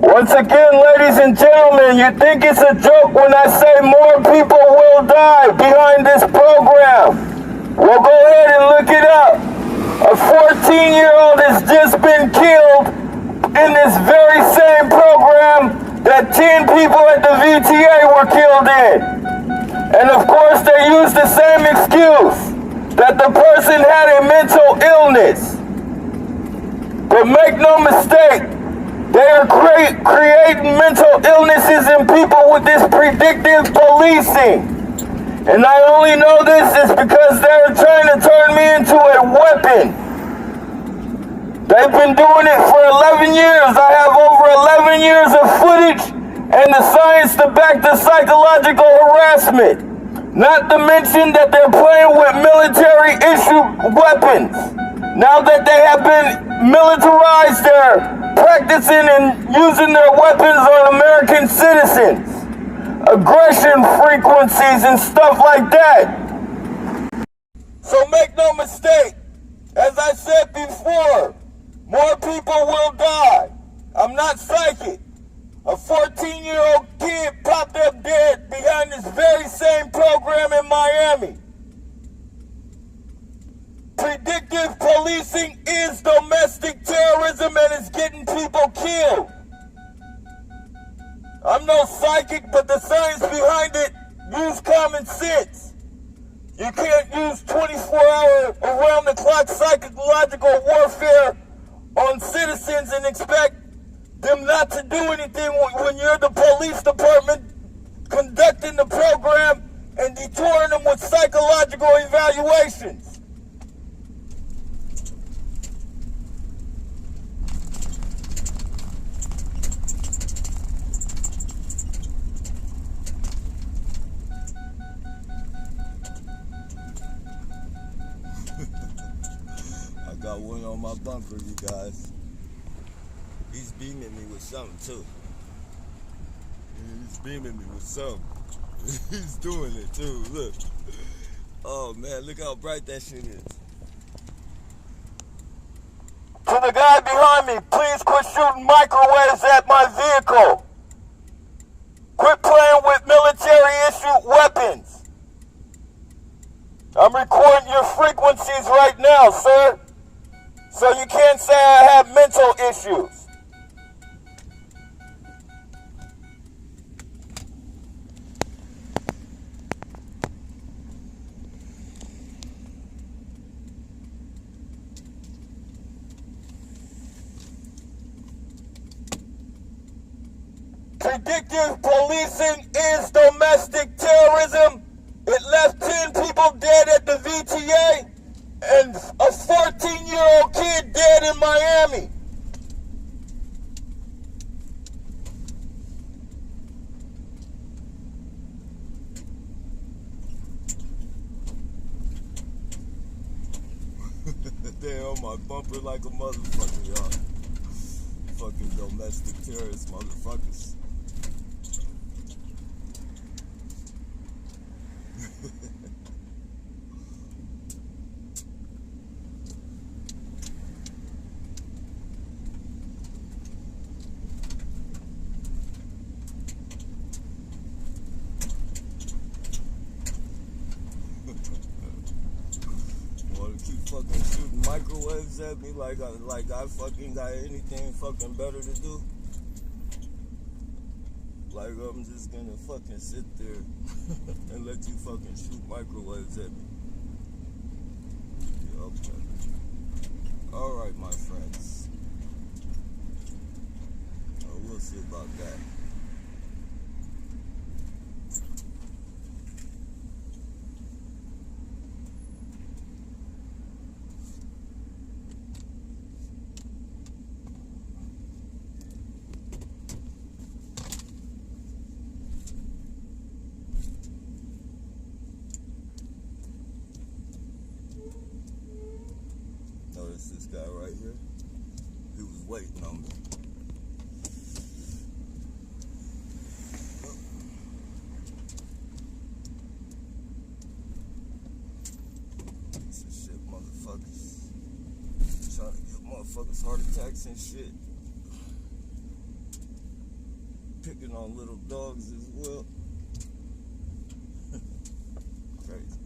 Once again, ladies and gentlemen, you think it's a joke when I say more people will die behind this program. Well, go ahead and look it up. A 14-year-old has just been killed in this very same program that 10 people at the VTA were killed in. And of course, they use the same excuse, that the person had a mental illness. But make no mistake, they are creating mental illnesses in people with this predictive policing. And I only know this is because they're trying to turn me into a weapon. They've been doing it for 11 years. I have over 11 years of footage and the science to back the psychological harassment. Not to mention that they're playing with military-issued weapons. Now that they have been militarized, they're practicing and using their weapons on American citizens. Aggression frequencies and stuff like that. So make no mistake, as I said before, more people will die. I'm not psychic. A 14-year-old kid popped up dead behind this very same program in Miami. Predictive policing is domestic terrorism and it's getting people killed. I'm no psychic, but the science behind it, use common sense. You can't use 24-hour, around-the-clock psychological warfare on citizens and expect them not to do anything when you're the police department conducting the program and detouring them with psychological evaluations. I got one on my bumper, you guys. He's beaming me with something too. He's beaming me with something. He's doing it too, look. Oh man, look how bright that shit is. To the guy behind me, please quit shooting microwaves at my vehicle. Quit playing with military-issued weapons. I'm recording your frequencies right now, sir. So you can't say I have mental issues. Predictive policing is domestic terrorism. It left 10 people dead at the VTA and a 14-year-old kid dead in Miami. They're on my bumper like a motherfucker, y'all. Fucking domestic terrorist motherfuckers. Want to keep fucking shooting microwaves at me like I fucking got anything fucking better to do? Like I'm just gonna fucking sit there and let you fucking shoot microwaves at me. Yeah, okay. Alright, my friends. We'll see about that. Notice this guy right here. He was waiting on me. Piece of shit, motherfuckers. Trying to give motherfuckers heart attacks and shit. picking on little dogs as well. Crazy.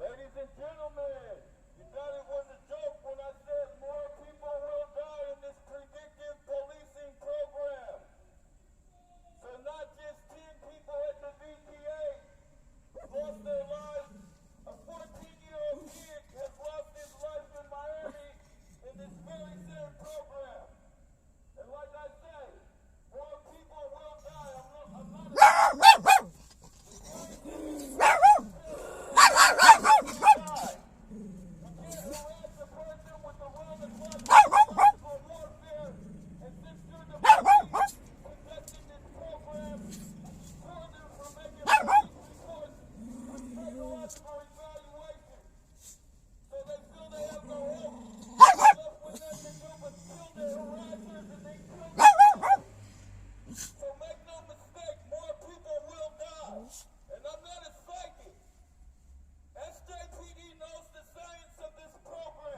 Ladies and gentlemen, you thought it was a joke when I said more people will die in this predictive policing program. So not just 10 people at the VTA lost their lives, a 14-year-old kid has lost his life in Miami in this very same program. And like I say, more people will die. I'm not So make no mistake, more people will die. And I'm not a psychic. SJPD knows the science of this program.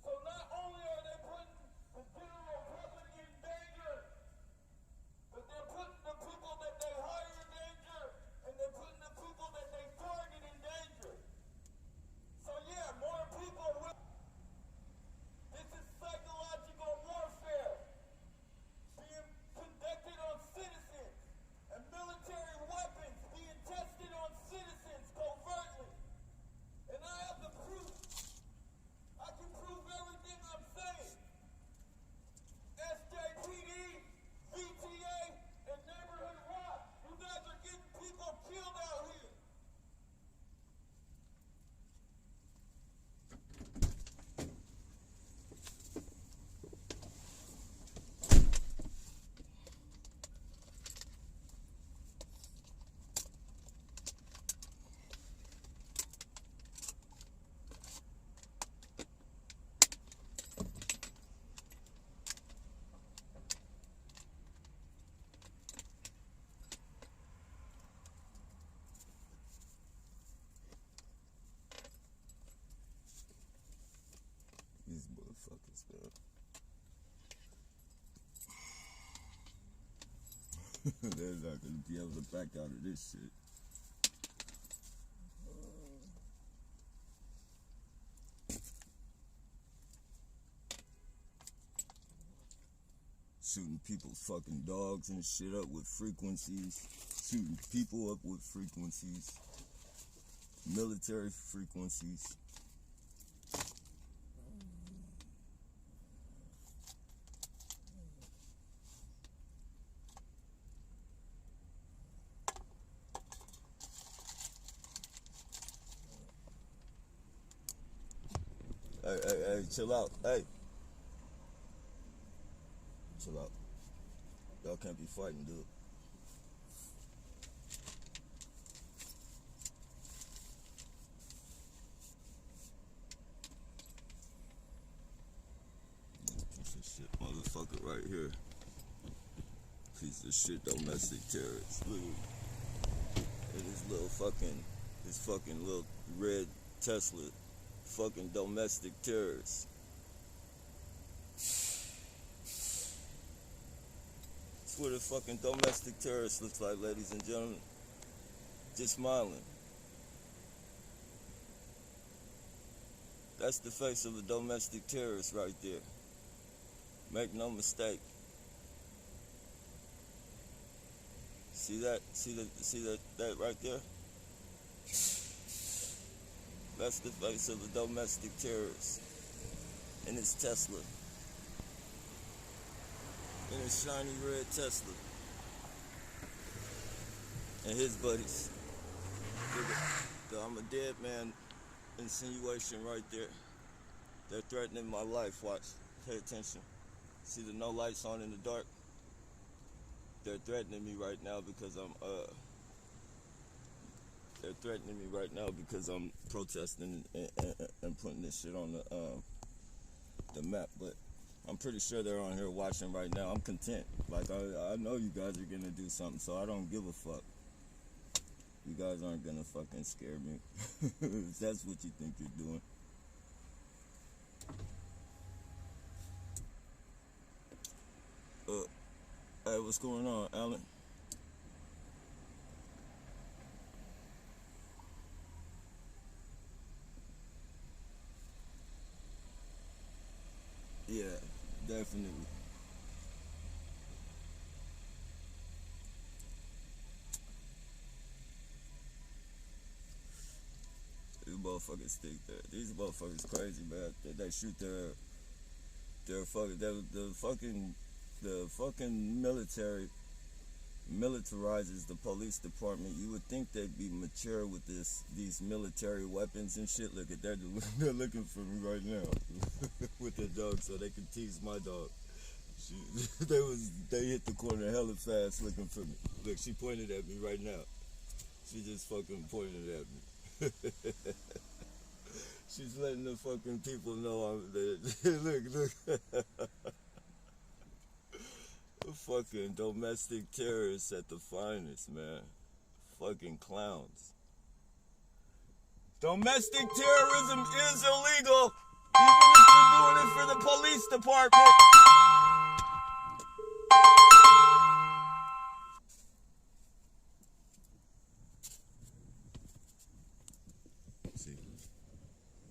So not only are they putting the general public in danger, but they're putting the people that they hire in danger, and they're putting the people that they target in danger. So yeah, more people will. This is psychological warfare being conducted on citizens, and military weapons being tested on citizens covertly. And I have the proof. I can prove everything I'm saying. SJPD, VTA, and Neighborhood Watch, you guys are getting people killed out here. These motherfuckers, man. They're not gonna be able to back out of this shit. Shooting people's fucking dogs and shit up with frequencies. Shooting people up with frequencies. Military frequencies. Hey, chill out. Hey. Chill out. Y'all can't be fighting, dude. Piece of shit motherfucker right here. Piece of shit domestic terrorist. Look at his little fucking, his fucking little red Tesla. Fucking domestic terrorists. That's what a fucking domestic terrorist looks like, ladies and gentlemen. Just smiling. That's the face of a domestic terrorist right there. Make no mistake. See that? See that right there? That's the face of a domestic terrorist. And it's Tesla. And it's shiny red Tesla. And his buddies. The I'm a dead man insinuation right there. They're threatening my life. Watch. Pay attention. See the no lights on in the dark? they're threatening me right now because they're threatening me right now because I'm protesting and putting this shit on the map. But I'm pretty sure they're on here watching right now. I'm content. Like, I know you guys are gonna do something, so I don't give a fuck. You guys aren't gonna fucking scare me. If that's what you think you're doing. Hey, what's going on, Alan? Yeah, definitely. These motherfuckers think that these motherfuckers crazy, man. They shoot their fucking the fucking military militarizes the police department. You would think they'd be mature with these military weapons and shit. Look at they're looking for me right now with their dog so they can tease my dog. They hit the corner hella fast looking for me. Look, she pointed at me right now. She just fucking pointed at me. She's letting the fucking people know I'm there. Look. Fucking domestic terrorists at the finest, man. Fucking clowns. Domestic terrorism is illegal, even if you're doing it for the police department. See,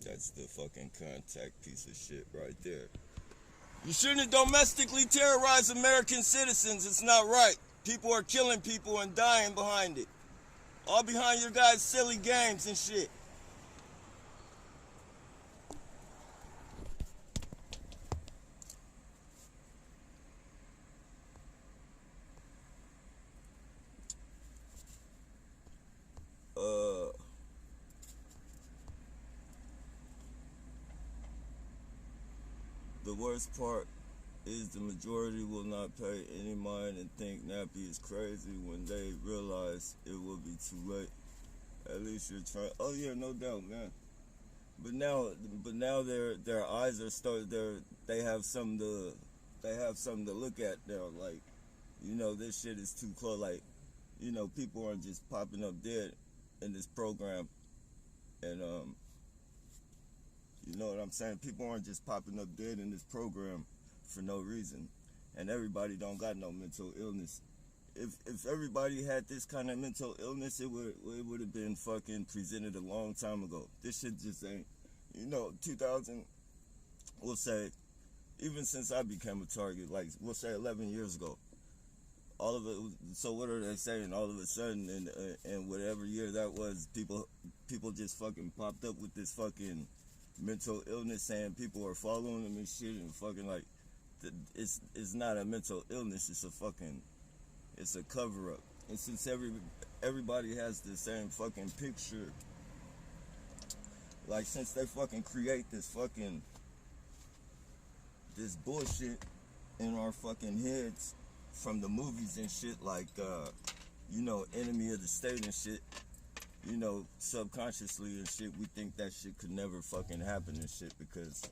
that's the fucking contact piece of shit right there. You shouldn't domestically terrorize American citizens. It's not right. People are killing people and dying behind it. All behind your guys' silly games and shit. The worst part is the majority will not pay any mind and think Nappy is crazy when they realize it will be too late. At least you're trying. Oh yeah, no doubt, man. But now their eyes are started. They have something to look at now. Like, you know, this shit is too close. Like, you know, people aren't just popping up dead in this program, and you know what I'm saying? People aren't just popping up dead in this program for no reason. And everybody don't got no mental illness. If everybody had this kind of mental illness, it would have been fucking presented a long time ago. This shit just ain't, you know, 2000, we'll say, even since I became a target, like, we'll say 11 years ago, all of it, so what are they saying? All of a sudden, in whatever year that was, people just fucking popped up with this fucking mental illness, saying people are following them and shit, and fucking, like, it's not a mental illness, it's a cover up. And since everybody has the same fucking picture, like, since they fucking create this bullshit in our fucking heads from the movies and shit, like you know, Enemy of the State and shit, you know, subconsciously and shit, we think that shit could never fucking happen and shit, because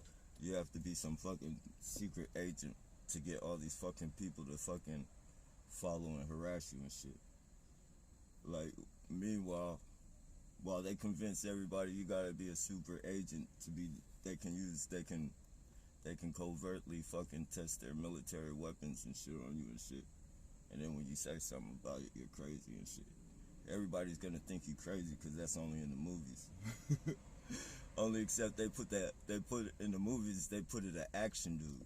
you have to be some fucking secret agent to get all these fucking people to fucking follow and harass you and shit. Like, meanwhile, while they convince everybody you gotta be a super agent to be, they can covertly fucking test their military weapons and shit on you and shit. And then when you say something about it, you're crazy and shit. Everybody's gonna think you crazy because that's only in the movies. Only except they put in the movies, they put it an action dude.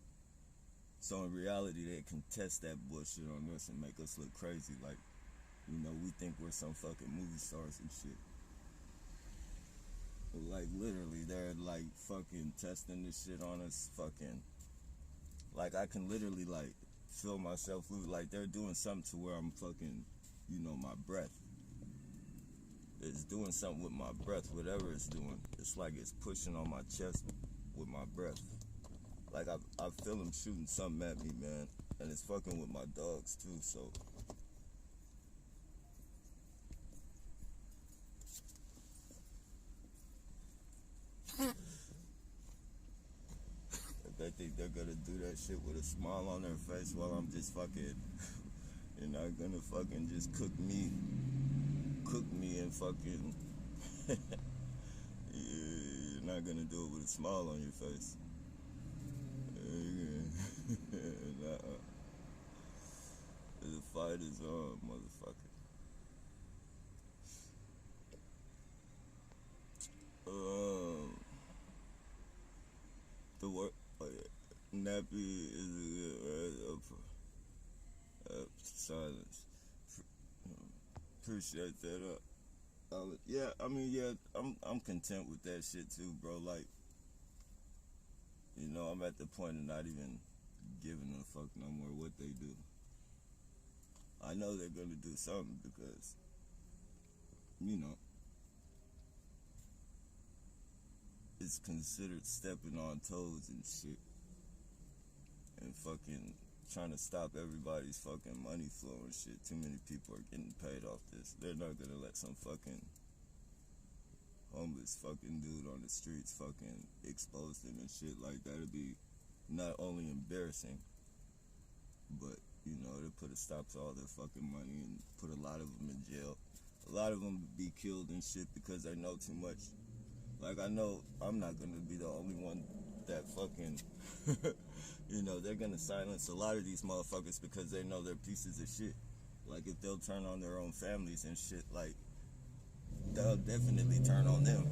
So in reality, they can test that bullshit on us and make us look crazy. Like, you know, we think we're some fucking movie stars and shit. But like, literally, they're like fucking testing this shit on us. Fucking, like, I can literally like feel myself like they're doing something to where I'm fucking, you know, my breath. It's doing something with my breath, whatever it's doing. It's like it's pushing on my chest with my breath. Like, I feel them shooting something at me, man. And it's fucking with my dogs, too, so think they're gonna do that shit with a smile on their face while I'm just fucking, you're not gonna fucking just cook me and fucking, you're not gonna do it with a smile on your face. Nah. The fight is on, motherfucker. The work, nappy is silence. Appreciate that. Yeah, I mean, yeah, I'm content with that shit too, bro. Like, you know, I'm at the point of not even giving a fuck no more what they do. I know they're gonna do something because, you know, it's considered stepping on toes and shit. And fucking trying to stop everybody's fucking money flow and shit. Too many people are getting paid off this. They're not gonna let some fucking homeless fucking dude on the streets fucking expose them and shit like that. It'd be not only embarrassing, but, you know, it'll put a stop to all their fucking money and put a lot of them in jail. A lot of them be killed and shit because they know too much. Like, I know I'm not gonna be the only one that fucking, you know, they're gonna silence a lot of these motherfuckers because they know they're pieces of shit. Like, if they'll turn on their own families and shit, like, they'll definitely turn on them.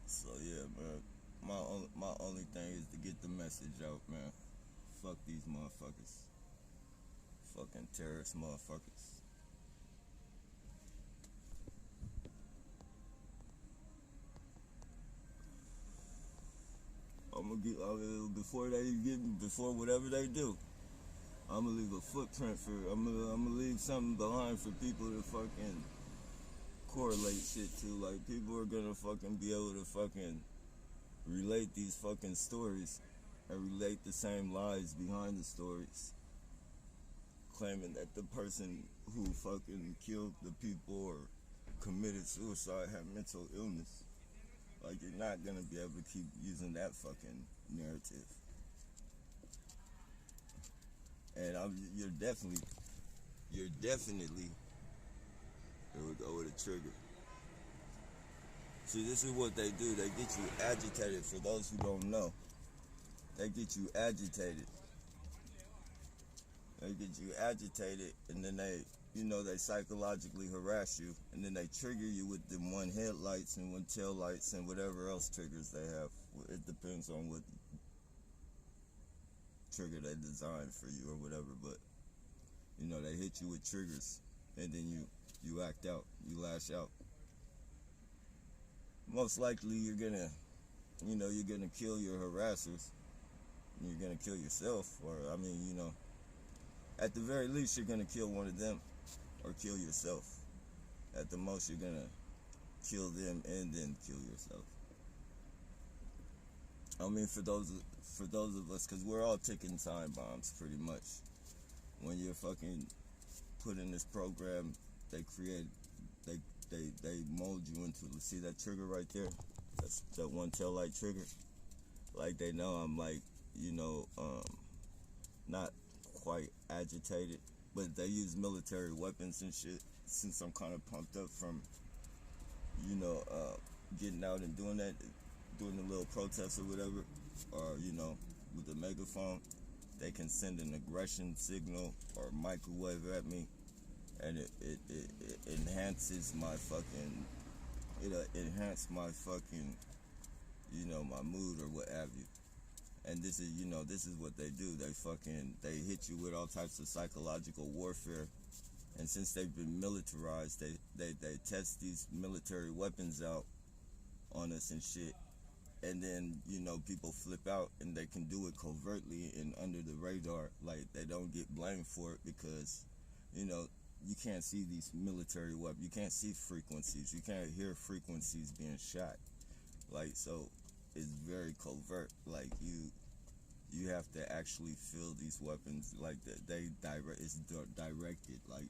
So yeah, man, my only thing is to get the message out, man. Fuck these motherfuckers. Fucking terrorist motherfuckers. I'm gonna get before whatever they do. I'm gonna leave a footprint I'm gonna leave something behind for people to fucking correlate shit to. Like, people are gonna fucking be able to fucking relate these fucking stories and relate the same lies behind the stories, claiming that the person who fucking killed the people or committed suicide had mental illness. Like, you're not gonna be able to keep using that fucking narrative. And you're definitely, here we go with a trigger. See, this is what they do. They get you agitated. For those who don't know, they get you agitated. They get you agitated, and then they, you know, they psychologically harass you, and then they trigger you with them one headlights and one tail lights and whatever else triggers they have. It depends on what trigger they designed for you or whatever, but, you know, they hit you with triggers, and then you act out, you lash out. Most likely you're gonna kill your harassers, and you're gonna kill yourself, or, I mean, you know, at the very least, you're gonna kill one of them, or kill yourself. At the most, you're gonna kill them and then kill yourself. I mean, for those of us, because we're all ticking time bombs, pretty much. When you're fucking put in this program, they mold you into, see that trigger right there? That's that one tail light trigger. Like, they know I'm, like, you know, not quite agitated, but they use military weapons and shit. Since I'm kind of pumped up from, you know, getting out and doing that, doing the little protests or whatever, or, you know, with the megaphone, they can send an aggression signal or microwave at me, and it enhances my fucking, you know, my mood or what have you. And this is, you know, this is what they do. They hit you with all types of psychological warfare. And since they've been militarized, they test these military weapons out on us and shit. And then, you know, people flip out, and they can do it covertly and under the radar. Like, they don't get blamed for it because, you know, you can't see these military weapons. You can't see frequencies. You can't hear frequencies being shot. Like, so it's very covert. Like, you have to actually feel these weapons like that. It's directed, like,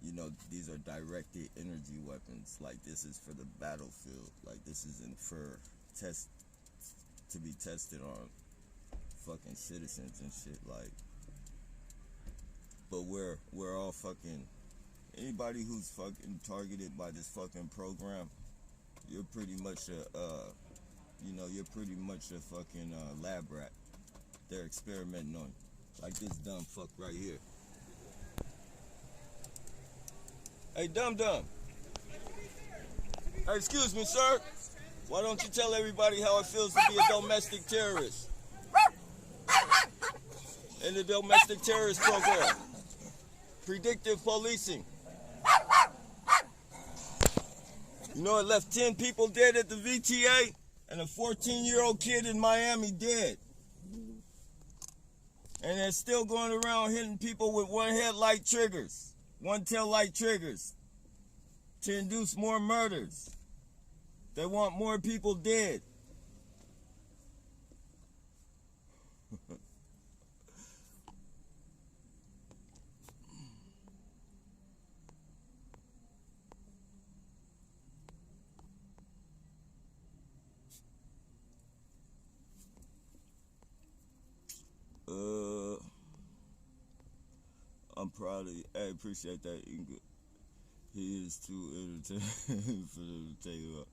you know, these are directed energy weapons. Like, this is for the battlefield. Like, this isn't for to be tested on fucking citizens and shit. Like, but we're all fucking, anybody who's fucking targeted by this fucking program, you're pretty much you're pretty much a fucking lab rat. They're experimenting on you. Like this dumb fuck right here. Hey, Dum Dum. Hey, excuse me, sir. Why don't you tell everybody how it feels to be a domestic terrorist? In the domestic terrorist program. Predictive policing. You know, it left 10 people dead at the VTA and a 14-year-old kid in Miami dead. And they're still going around hitting people with one headlight triggers, one tail light triggers to induce more murders. They want more people dead. I'm proud of you. Hey, appreciate that, Inga. He is too entertaining for them to take him up.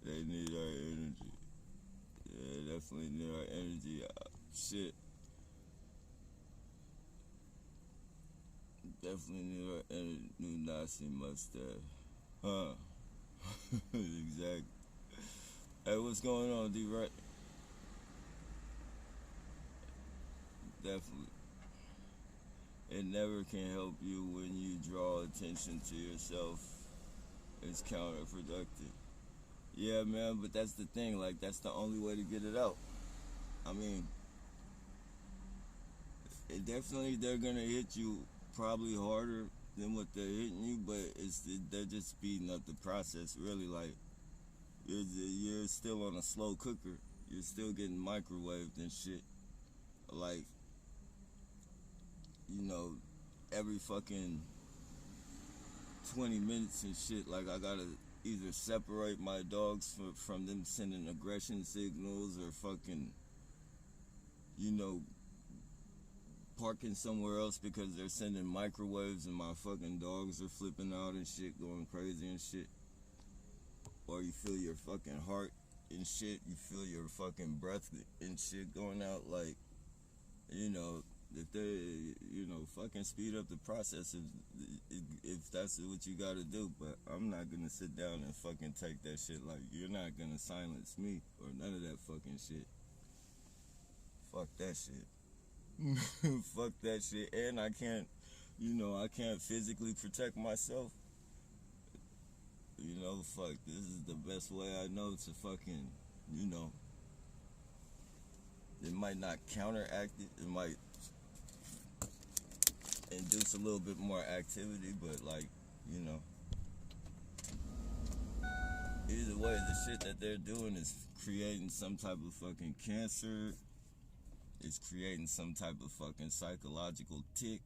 They need our energy. Yeah, definitely need our energy. Shit. Definitely need our energy. New Nazi mustache. Huh. Exactly. Hey, what's going on, D-Right? Definitely. It never can help you when you draw attention to yourself. It's counterproductive. Yeah, man, but that's the thing. Like, that's the only way to get it out. I mean, definitely they're gonna hit you probably harder than what they're hitting you, but they're just speeding up the process. Really, like, you're still on a slow cooker. You're still getting microwaved and shit. Like, you know, every fucking 20 minutes and shit, like, I gotta either separate my dogs from them sending aggression signals or fucking, you know, parking somewhere else because they're sending microwaves and my fucking dogs are flipping out and shit, going crazy and shit. Or you feel your fucking heart and shit, you feel your fucking breath and shit going out. Like, you know, if they, you know, fucking speed up the process if that's what you gotta do. But I'm not gonna sit down and fucking take that shit. Like, you're not gonna silence me or none of that fucking shit. Fuck that shit. Fuck that shit. And I can't, you know, I can't physically protect myself. You know, fuck, this is the best way I know to fucking, you know, it might not counteract it, it might induce a little bit more activity, but, like, you know, either way, the shit that they're doing is creating some type of fucking cancer. It's creating some type of fucking psychological tick.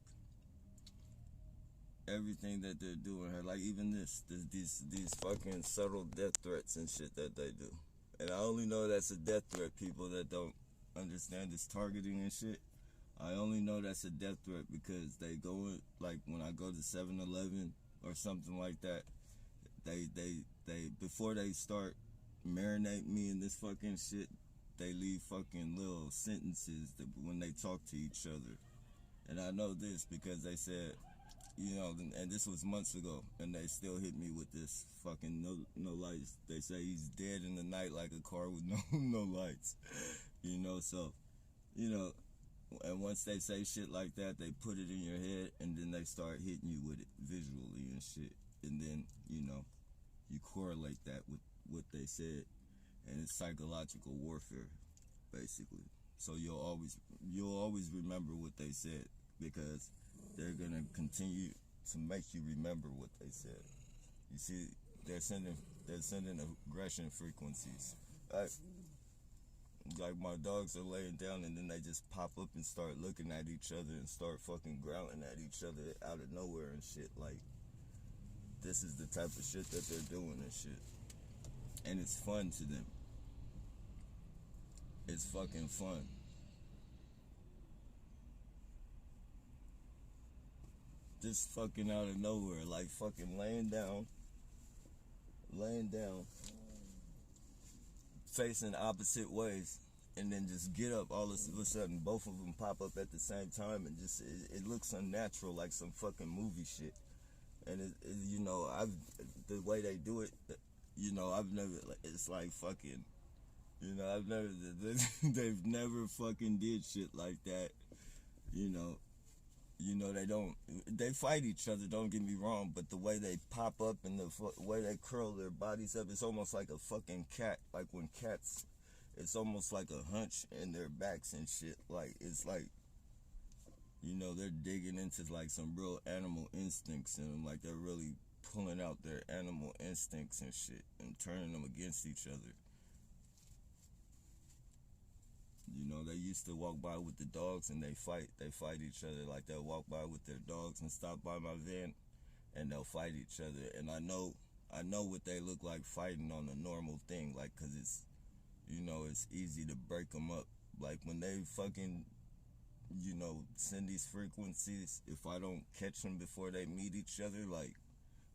Everything that they're doing here, like even these fucking subtle death threats and shit that they do. And I only know that's a death threat, people that don't understand this targeting and shit. I only know that's a death threat because they go in, like when I go to 7-Eleven or something like that, they before they start marinating me in this fucking shit, they leave fucking little sentences that when they talk to each other. And I know this because they said, you know, and this was months ago, and they still hit me with this fucking no lights. They say he's dead in the night like a car with no lights, you know. So, you know, and once they say shit like that, they put it in your head, and then they start hitting you with it visually and shit, and then, you know, you correlate that with what they said, and it's psychological warfare, basically. So you'll always remember what they said because they're gonna continue to make you remember what they said. You see, they're sending aggression frequencies. Like my dogs are laying down and then they just pop up and start looking at each other and start fucking growling at each other out of nowhere and shit. Like, this is the type of shit that they're doing and shit. And it's fun to them. It's fucking fun. Just fucking out of nowhere, like fucking laying down, facing opposite ways, and then just get up all of a sudden. Both of them pop up at the same time, and just it looks unnatural, like some fucking movie shit. And you know, the way they do it, you know, I've never. It's like fucking, you know, I've never. They've never fucking did shit like that, you know. You know, they fight each other, don't get me wrong, but the way they pop up and the way they curl their bodies up, it's almost like a fucking cat. Like when cats, it's almost like a hunch in their backs and shit. Like, it's like, you know, they're digging into like some real animal instincts in them. Like, they're really pulling out their animal instincts and shit and turning them against each other. You know, they used to walk by with the dogs and they fight each other. Like, they'll walk by with their dogs and stop by my van and they'll fight each other. And I know what they look like fighting on a normal thing, like, cause it's, you know, it's easy to break them up. Like, when they fucking, you know, send these frequencies, if I don't catch them before they meet each other, like,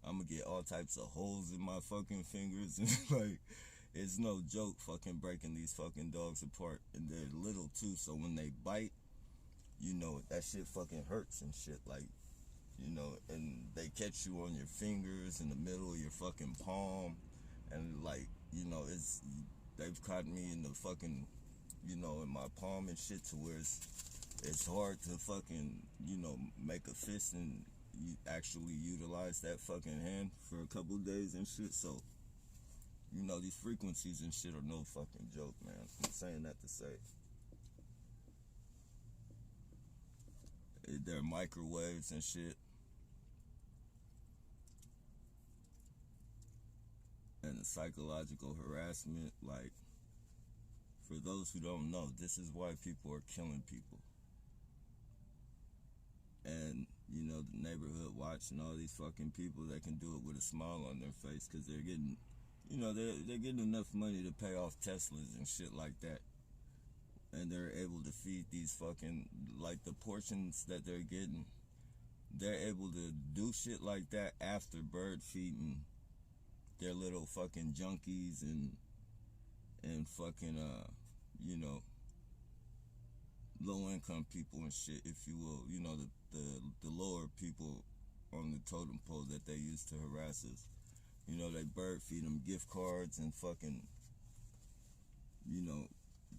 I'm gonna get all types of holes in my fucking fingers and like, it's no joke fucking breaking these fucking dogs apart. And they're little too, so when they bite, you know, that shit fucking hurts and shit. Like, you know, and they catch you on your fingers, in the middle of your fucking palm. And like, you know, they've caught me in the fucking, you know, in my palm and shit, to where it's hard to fucking, you know, make a fist and actually utilize that fucking hand for a couple days and shit. So, you know, these frequencies and shit are no fucking joke, man. I'm saying that to say. They're microwaves and shit. And the psychological harassment, like, for those who don't know, this is why people are killing people. And, you know, the neighborhood watch and all these fucking people that can do it with a smile on their face, because they're getting, you know, they're getting enough money to pay off Teslas and shit like that. And they're able to feed these fucking, like, the portions that they're getting, they're able to do shit like that after bird feeding their little fucking junkies and fucking, you know, low income people and shit, if you will. You know, the lower people on the totem pole that they use to harass us. You know, they bird feed them gift cards and fucking, you know,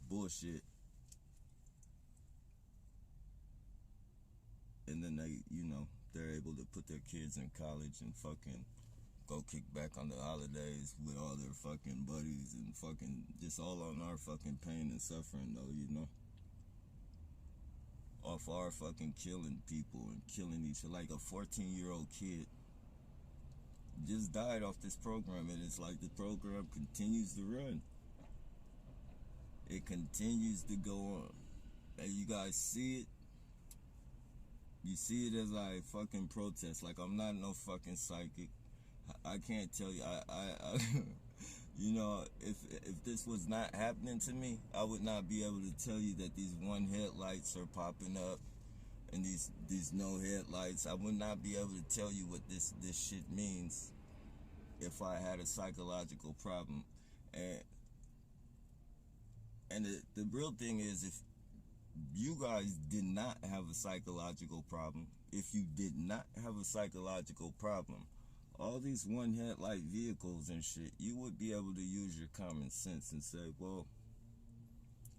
bullshit. And then they, you know, they're able to put their kids in college and fucking go kick back on the holidays with all their fucking buddies and fucking just all on our fucking pain and suffering, though, you know. Off our fucking killing people and killing each other. Like, a 14-year-old kid just died off this program, and it's like the program continues to run. It continues to go on. And you guys see it. You see it as I fucking protest. Like, I'm not no fucking psychic. I can't tell you. I you know, if this was not happening to me, I would not be able to tell you that these one headlights are popping up and these no headlights. I would not be able to tell you what this shit means if I had a psychological problem. And the real thing is, if you guys did not have a psychological problem, if you did not have a psychological problem, all these one headlight vehicles and shit, you would be able to use your common sense and say, well,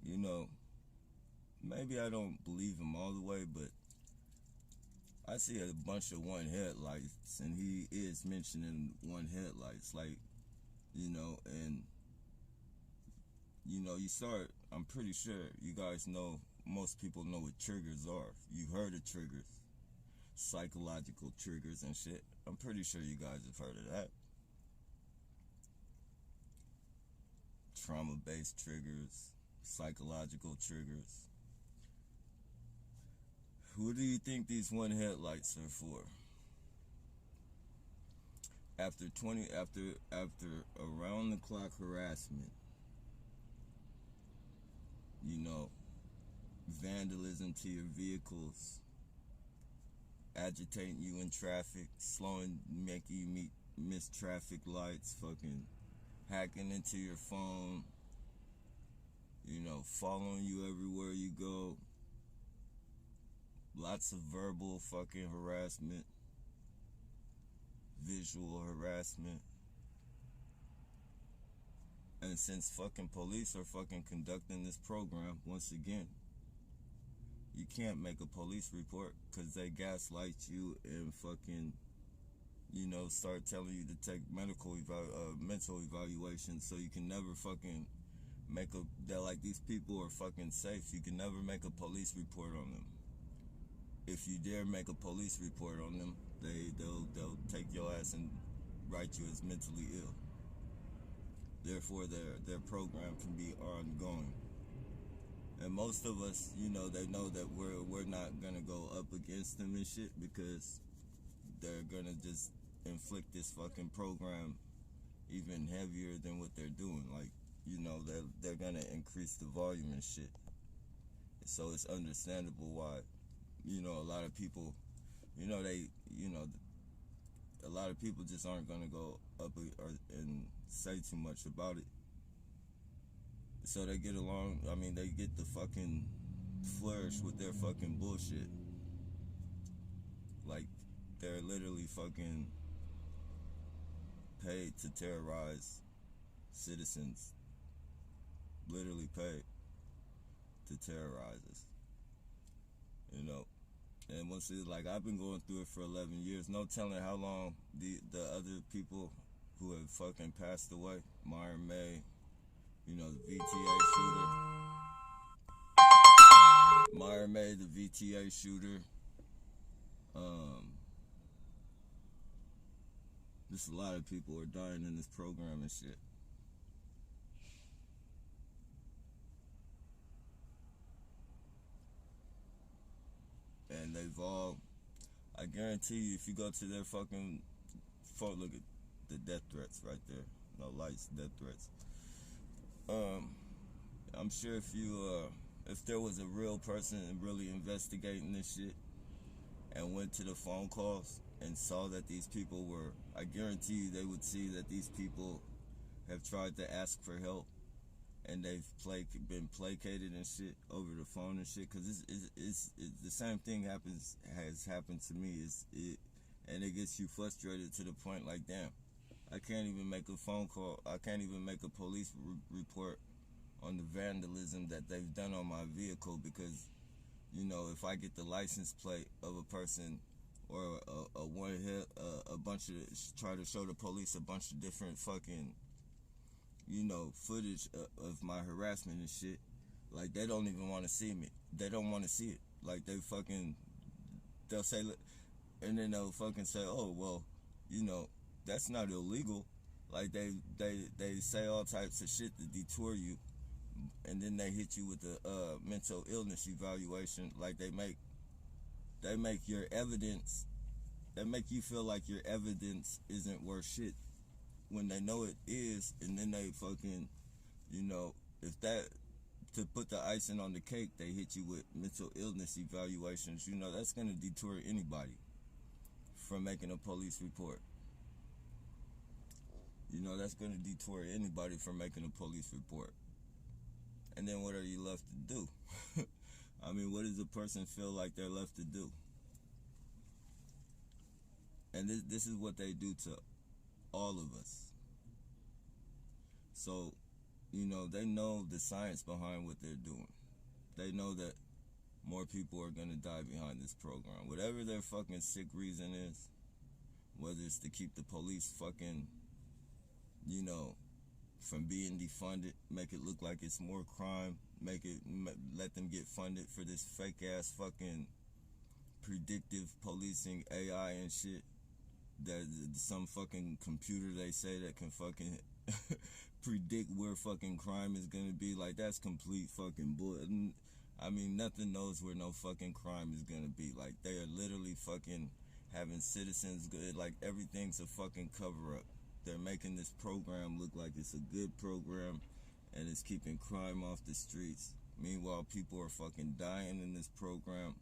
you know, maybe I don't believe him all the way, but I see a bunch of one headlights, and he is mentioning one headlights, like, you know, and, you know, you start, I'm pretty sure you guys know, most people know what triggers are. You've heard of triggers, psychological triggers and shit. I'm pretty sure you guys have heard of that. Trauma-based triggers, psychological triggers. Who do you think these one headlights are for? After around the clock harassment, vandalism to your vehicles, agitating you in traffic, making you miss traffic lights, fucking hacking into your phone, following you everywhere you go, lots of verbal fucking harassment, visual harassment. And since fucking police are fucking conducting this program, once again, you can't make a police report because they gaslight you and fucking, start telling you to take mental evaluation, so you can never fucking they're like, these people are fucking safe. You can never make a police report on them. If you dare make a police report on them, they'll take your ass and write you as mentally ill. Therefore, their program can be ongoing. And most of us, they know that we're not gonna go up against them and shit, because they're gonna just inflict this fucking program even heavier than what they're doing. Like, they're gonna increase the volume and shit. So it's understandable why, a lot of people, a lot of people just aren't gonna go up and say too much about it. So they get along, they get the fucking flourish with their fucking bullshit. Like, they're literally fucking paid to terrorize citizens. Literally paid to terrorize us. And once it's like, I've been going through it for 11 years. No telling how long the other people who have fucking passed away. Myron May, the VTA shooter. Myron May, the VTA shooter. Just a lot of people are dying in this program and shit. And they've all, I guarantee you, if you go to their fucking phone, look at the death threats right there. No lights, death threats. I'm sure if there was a real person really investigating this shit and went to the phone calls and saw that these people were, I guarantee you they would see that these people have tried to ask for help, and they've been placated and shit over the phone and shit. Because it's the same thing has happened to me. And it gets you frustrated to the point like, damn, I can't even make a phone call. I can't even make a police report on the vandalism that they've done on my vehicle, because, if I get the license plate of a person, or a bunch of, try to show the police a bunch of different fucking, footage of my harassment and shit, like, they don't even want to see me. They don't want to see it. Like, they'll say, and then they'll fucking say, oh, well, that's not illegal. Like, they say all types of shit to detour you, and then they hit you with the mental illness evaluation. Like, they make your evidence, they make you feel like your evidence isn't worth shit, when they know it is. And then they fucking, if that, to put the icing on the cake, they hit you with mental illness evaluations. That's gonna deter anybody from making a police report. That's gonna deter anybody from making a police report. And then what are you left to do? What does a person feel like they're left to do? And this is what they do to all of us. So, they know the science behind what they're doing. They know that more people are gonna die behind this program. Whatever their fucking sick reason is, whether it's to keep the police fucking, from being defunded, make it look like it's more crime, let them get funded for this fake ass fucking predictive policing AI and shit, that some fucking computer they say that can fucking predict where fucking crime is gonna be. Like, that's complete fucking bull. I mean, nothing knows where no fucking crime is gonna be. Like, they are literally fucking having citizens good. Like, everything's a fucking cover up. They're making this program look like it's a good program, and it's keeping crime off the streets. Meanwhile, people are fucking dying in this program,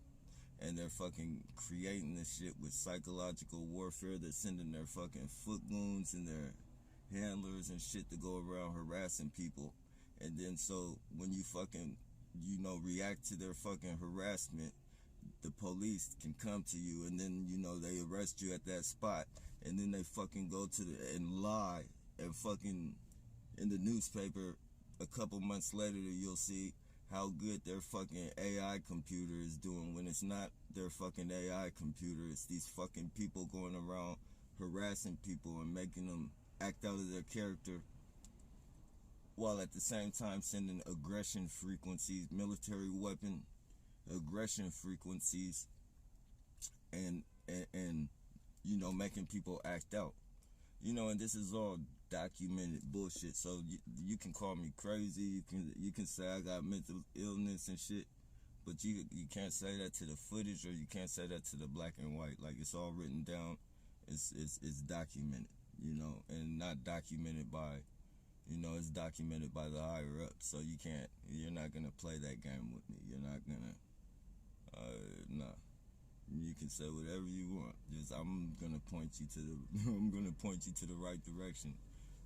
and they're fucking creating this shit with psychological warfare. They're sending their fucking foot goons and their handlers and shit to go around harassing people. And then so when you fucking, you know, react to their fucking harassment, the police can come to you, and then, you know, they arrest you at that spot, and then they fucking go to and lie, and fucking in the newspaper a couple months later you'll see how good their fucking AI computer is doing, when it's not their fucking AI computer. It's these fucking people going around harassing people and making them act out of their character, while at the same time sending aggression frequencies, military weapon aggression frequencies, and you know, making people act out. You know, and this is all documented bullshit. So you can call me crazy, you can say I got mental illness and shit, but you can't say that to the footage, or you can't say that to the black and white. Like, it's all written down, it's documented, you know, and not documented by, you know, it's documented by the higher up. So you're not gonna play that game with me. You're not gonna, nah. You can say whatever you want. Just, I'm gonna point you to the right direction.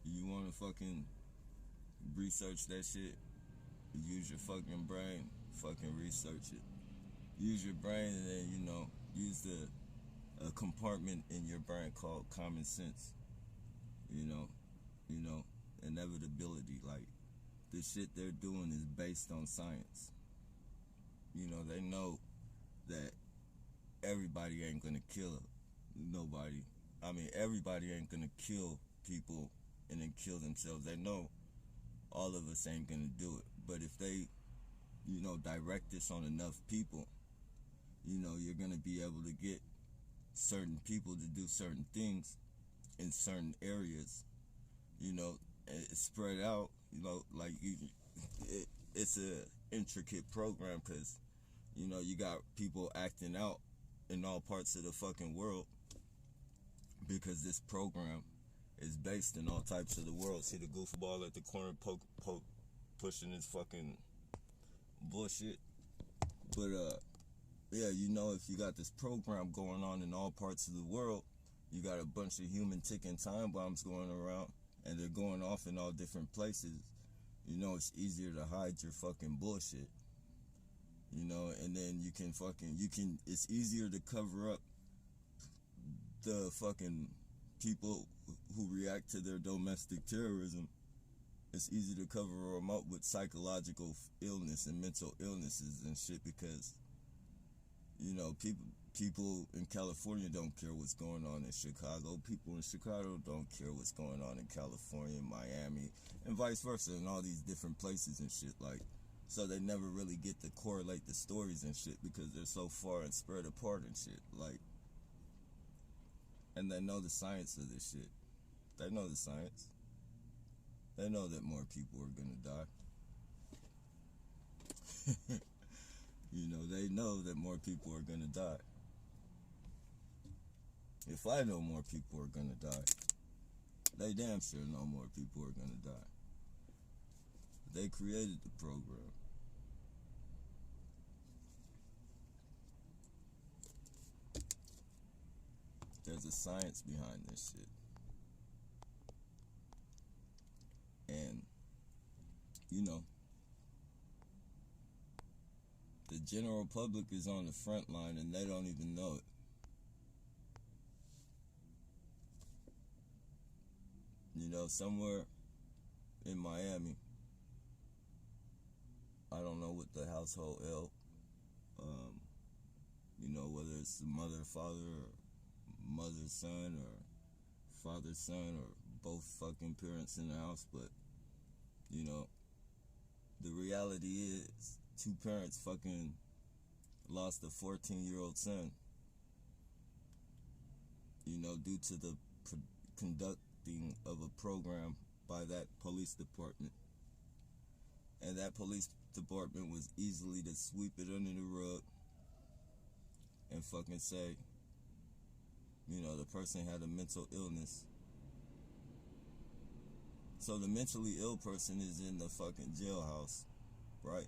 You wanna fucking research that shit? Use your fucking brain. Fucking research it. Use your brain, and then, you know, use a compartment in your brain called common sense. You know, inevitability. Like, the shit they're doing is based on science. You know, they know that everybody ain't gonna kill nobody. I mean, everybody ain't gonna kill people and then kill themselves. They know all of us ain't gonna do it. But if they, you know, direct this on enough people, you know, you're gonna be able to get certain people to do certain things in certain areas, you know, it's spread out, you know, like it's a intricate program, because, you know, you got people acting out in all parts of the fucking world, because this program is based in all types of the world. See the goofball at the corner pushing his fucking bullshit? But yeah, you know, if you got this program going on in all parts of the world, you got a bunch of human ticking time bombs going around, and they're going off in all different places. You know, it's easier to hide your fucking bullshit. You know, and then it's easier to cover up the fucking people who react to their domestic terrorism. It's easy to cover them up with psychological illness and mental illnesses and shit, because, you know, people in California don't care what's going on in Chicago. People in Chicago don't care what's going on in California, Miami, and vice versa, and all these different places and shit. Like, so they never really get to correlate the stories and shit, because they're so far and spread apart and shit. Like, and they know the science of this shit. They know the science. They know that more people are gonna die. You know, they know that more people are gonna die. If I know more people are gonna die, they damn sure know more people are gonna die. They created the program. There's a science behind this shit. And, you know, the general public is on the front line, and they don't even know it. You know, somewhere in Miami, I don't know what the household L, you know, whether it's the mother, father, or mother, son, or father, son, or both fucking parents in the house, but, you know, the reality is, two parents fucking lost a 14-year-old son, you know, due to the conducting of a program by that police department. And that police department was easily to sweep it under the rug and fucking say, you know, the person had a mental illness. So the mentally ill person is in the fucking jailhouse, right?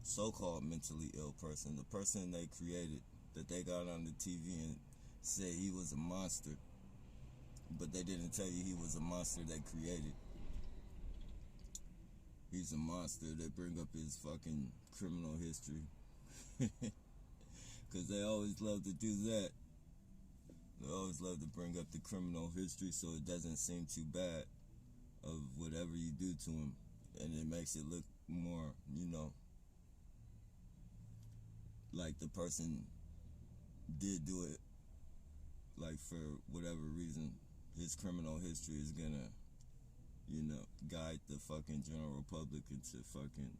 So-called mentally ill person, the person they created, that they got on the TV and said he was a monster, but they didn't tell you he was a monster they created. He's a monster. They bring up his fucking criminal history. Because they always love to do that. They always love to bring up the criminal history so it doesn't seem too bad of whatever you do to him. And it makes it look more, you know, like the person did do it, like for whatever reason. His criminal history is gonna, you know, guide the fucking general public into fucking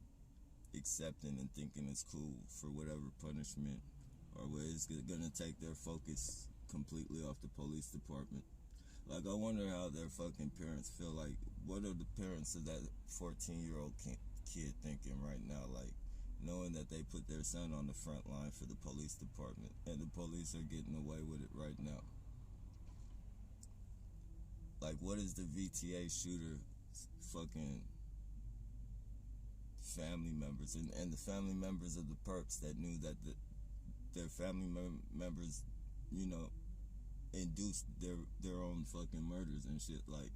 accepting and thinking it's cool for whatever punishment, or where it's gonna take their focus completely off the police department. Like, I wonder how their fucking parents feel. Like, what are the parents of that 14-year-old kid thinking right now? Like, knowing that they put their son on the front line for the police department, and the police are getting away with it right now. Like, what is the VTA shooter fucking family members and the family members of the perps that knew that their family members, you know, induced their own fucking murders and shit. Like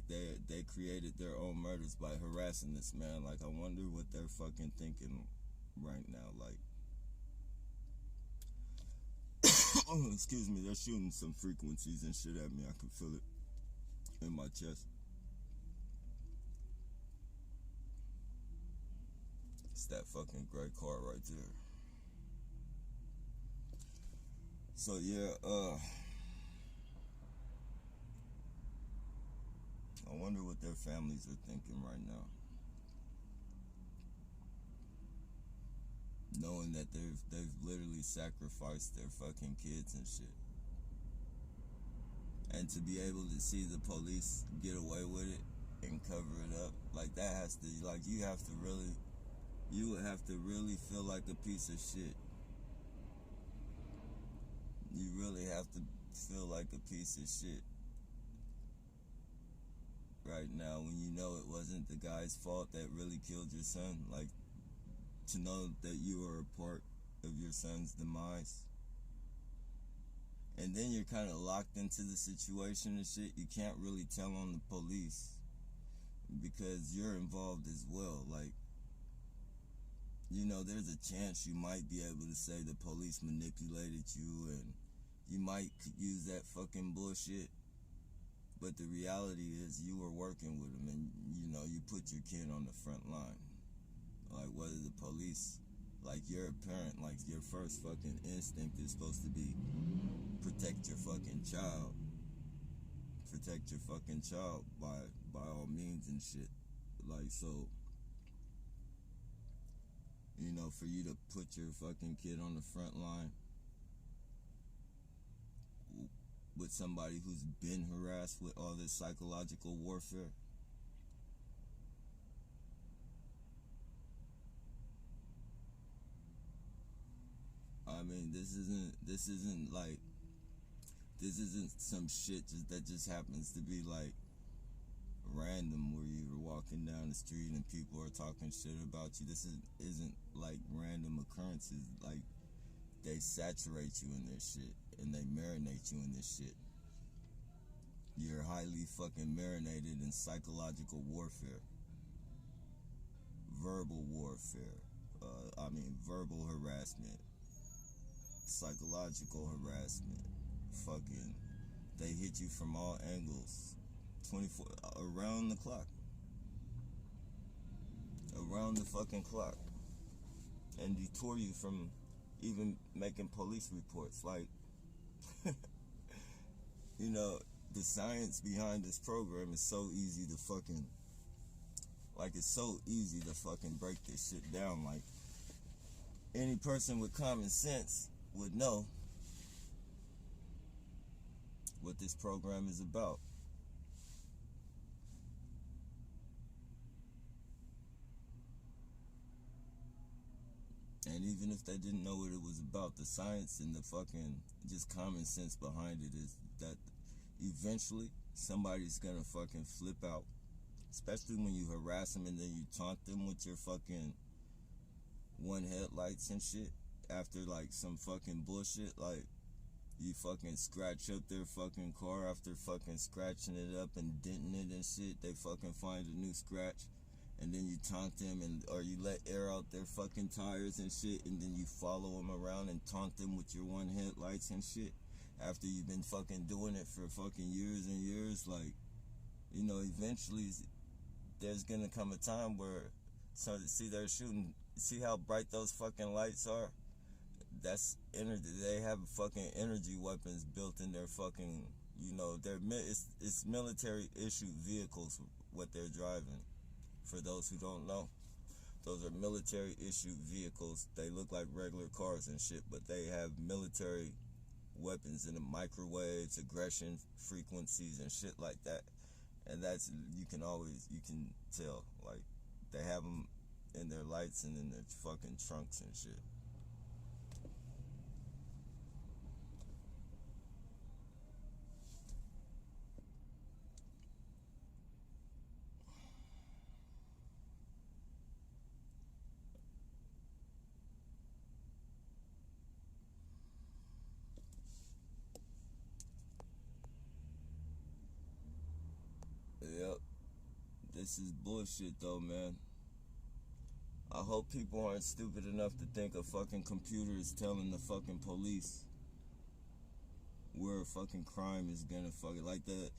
they created their own murders by harassing this man. Like, I wonder what they're fucking thinking right now. Like, excuse me, they're shooting some frequencies and shit at me. I can feel it in my chest. It's that fucking gray car right there. So yeah, I wonder what their families are thinking right now, knowing that they've literally sacrificed their fucking kids and shit, and to be able to see the police get away with it and cover it up, like, that has to, like, you would have to really feel like a piece of shit. You really have to feel like a piece of shit right now when you know it wasn't the guy's fault that really killed your son. Like, to know that you were a part of your son's demise. And then you're kind of locked into the situation and shit. You can't really tell on the police because you're involved as well. Like, you know, there's a chance you might be able to say the police manipulated you and you might use that fucking bullshit. But the reality is you were working with them and, you know, you put your kid on the front line. Like, whether the police, like, you're a parent, like, your first fucking instinct is supposed to be protect your fucking child. Protect your fucking child by all means and shit. Like, so, you know, for you to put your fucking kid on the front line with somebody who's been harassed with all this psychological warfare. I mean, this isn't some shit that just happens to be like random where you're walking down the street and people are talking shit about you. This isn't like random occurrences. Like, they saturate you in this shit and they marinate you in this shit. You're highly fucking marinated in psychological warfare, verbal warfare, verbal harassment, psychological harassment, fucking, they hit you from all angles, 24, around the clock, around the fucking clock, and detour you from even making police reports. Like, you know, the science behind this program is so easy to fucking, like, it's so easy to fucking break this shit down. Like, any person with common sense would know what this program is about. even if they didn't know what it was about, the science and the fucking just common sense behind it is that eventually somebody's gonna fucking flip out, especially when you harass them and then you taunt them with your fucking one headlights and shit after like some fucking bullshit. Like you fucking scratch up their fucking car after fucking scratching it up and denting it and shit. They fucking find a new scratch, and then you taunt them, and or you let air out their fucking tires and shit, and then you follow them around and taunt them with your one headlights and shit after you've been fucking doing it for fucking years and years. Like, you know, eventually there's gonna come a time where, so see, they're shooting, see how bright those fucking lights are? That's energy. They have fucking energy weapons built in their fucking, you know, it's military issued vehicles what they're driving. For those who don't know, those are military issued vehicles. They look like regular cars and shit, but they have military weapons in the microwaves, aggression frequencies and shit like that. And that's, you can tell, like, they have them in their lights and in their fucking trunks and shit. Yep. This is bullshit though, man. I hope people aren't stupid enough to think a fucking computer is telling the fucking police where a fucking crime is gonna fucking, like the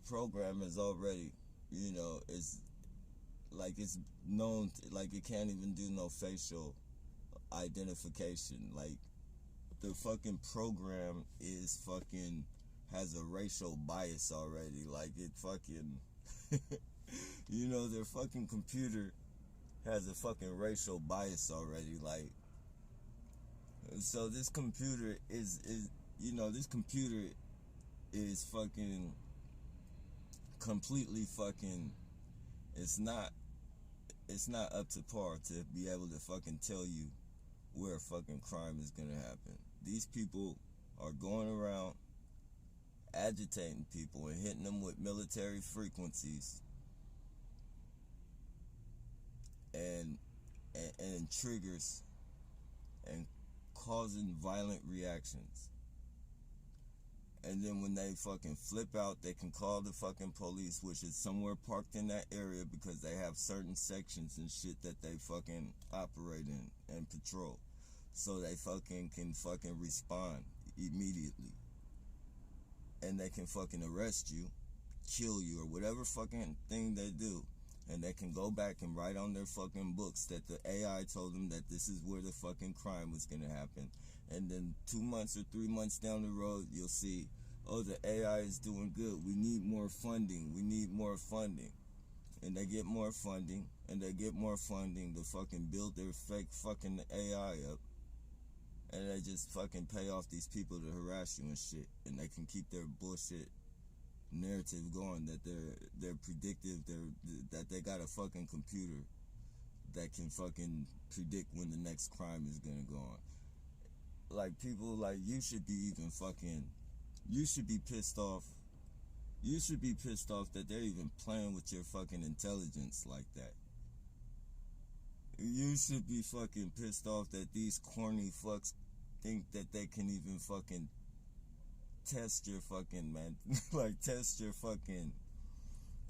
program is already, you know, it's like it's known, like it can't even do no facial identification. Like the fucking program is fucking has a racial bias already. Like it fucking you know, their fucking computer has a fucking racial bias already. Like, so this computer is you know, this computer is fucking completely fucking, it's not up to par to be able to fucking tell you where a fucking crime is gonna happen. These people are going around agitating people and hitting them with military frequencies and triggers and causing violent reactions. And then when they fucking flip out, they can call the fucking police, which is somewhere parked in that area because they have certain sections and shit that they fucking operate in and patrol. So they fucking can fucking respond immediately. And they can fucking arrest you, kill you, or whatever fucking thing they do. And they can go back and write on their fucking books that the AI told them that this is where the fucking crime was gonna happen. And then 2 months or 3 months down the road, you'll see, oh, the AI is doing good. We need more funding. We need more funding. And they get more funding, and they get more funding to fucking build their fake fucking AI up. And they just fucking pay off these people to harass you and shit. And they can keep their bullshit narrative going that they're predictive, that they got a fucking computer that can fucking predict when the next crime is gonna go on. Like, people, like, you should be even fucking, you should be pissed off. You should be pissed off that they're even playing with your fucking intelligence like that. You should be fucking pissed off that these corny fucks think that they can even fucking test your fucking, man, like test your fucking,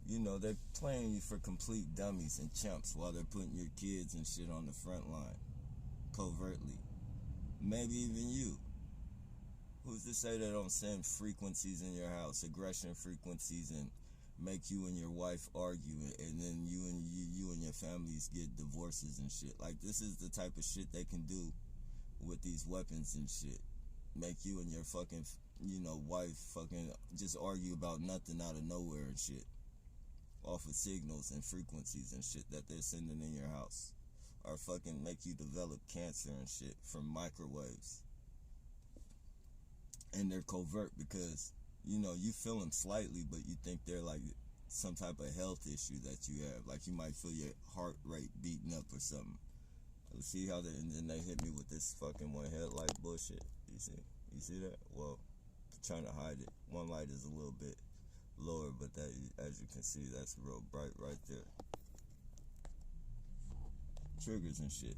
you know, they're playing you for complete dummies and chumps while they're putting your kids and shit on the front line, covertly. Maybe even you. Who's to say they don't send frequencies in your house, aggression frequencies, and make you and your wife argue, and then you and your families get divorces and shit? Like, this is the type of shit they can do with these weapons and shit. Make you and your fucking, you know, wife fucking just argue about nothing out of nowhere and shit, off of signals and frequencies and shit that they're sending in your house, or fucking make you develop cancer and shit from microwaves. And they're covert because, you know, you feel them slightly, but you think they're like some type of health issue that you have. Like, you might feel your heart rate beating up or something. See how and then they hit me with this fucking one headlight bullshit. You see that? Well, trying to hide it. One light is a little bit lower, but that, as you can see, that's real bright right there. Triggers and shit.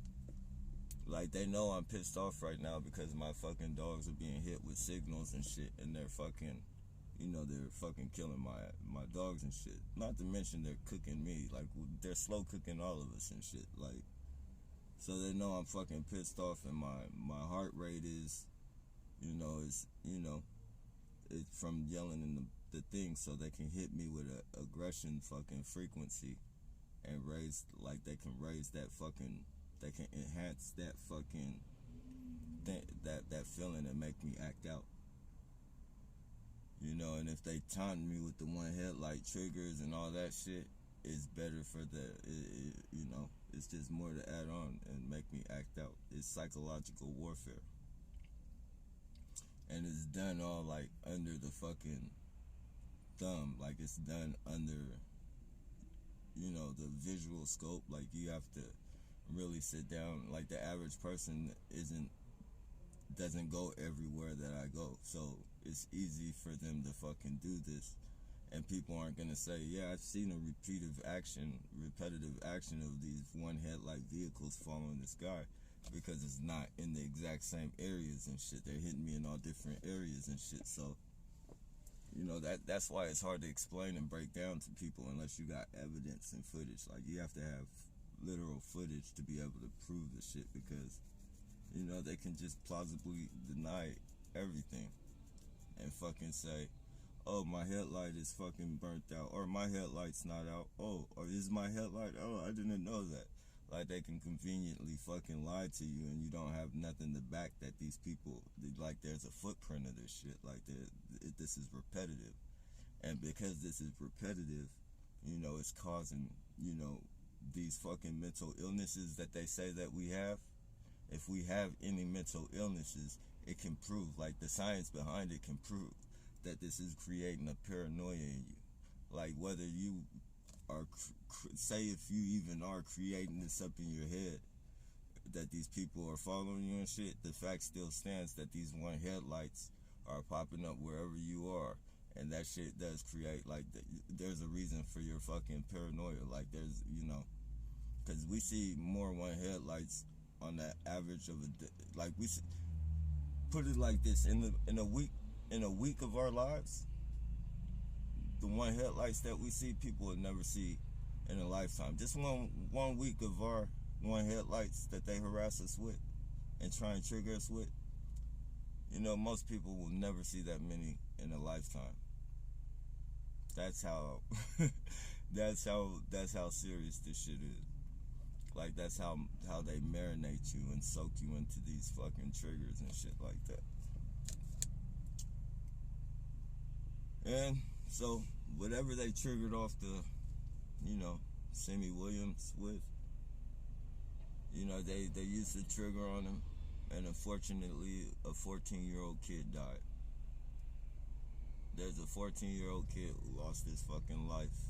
Like, they know I'm pissed off right now because my fucking dogs are being hit with signals and shit, and they're fucking, they're fucking killing my dogs and shit. Not to mention they're cooking me. Like, they're slow cooking all of us and shit. Like, so they know I'm fucking pissed off, and my heart rate is, it's from yelling in the thing, so they can hit me with a aggression fucking frequency and raise, like, they can raise that fucking, they can enhance that fucking that feeling and make me act out. And if they taunt me with the one headlight triggers and all that shit, it's better for it's just more to add on and make me act out. It's psychological warfare. And it's done all, like, under the fucking thumb. Like, it's done under, the visual scope. Like, you have to really sit down. Like, the average person doesn't go everywhere that I go. So it's easy for them to fucking do this. And people aren't going to say, yeah, I've seen a repetitive action of these one headlight vehicles following this guy, because it's not in the exact same areas and shit. They're hitting me in all different areas and shit. So, that's why it's hard to explain and break down to people unless you got evidence and footage. Like, you have to have literal footage to be able to prove the shit, because, they can just plausibly deny everything and fucking say, oh, my headlight is fucking burnt out, or my headlight's not out, oh, or is my headlight, oh, I didn't know that. Like, they can conveniently fucking lie to you, and you don't have nothing to back that these people, like, there's a footprint of this shit. Like, this is repetitive. And because this is repetitive, it's causing, these fucking mental illnesses that they say that we have. If we have any mental illnesses, it can prove, like, the science behind it can prove that this is creating a paranoia in you. Like, whether you are, say if you even are creating this up in your head, that these people are following you and shit, the fact still stands that these one headlights are popping up wherever you are. And that shit does create, like, there's a reason for your fucking paranoia. Like, there's, because we see more one headlights on the average of like, we put it like this, in a week of our lives, the one headlights that we see, people would never see in a lifetime. Just one week of our one headlights that they harass us with and try and trigger us with, most people will never see that many in a lifetime. That's how that's how serious this shit is. Like, that's how they marinate you and soak you into these fucking triggers and shit like that. And so, whatever they triggered off the, Sammy Williams with, they used the trigger on him, and unfortunately, a 14-year-old kid died. There's a 14-year-old kid who lost his fucking life.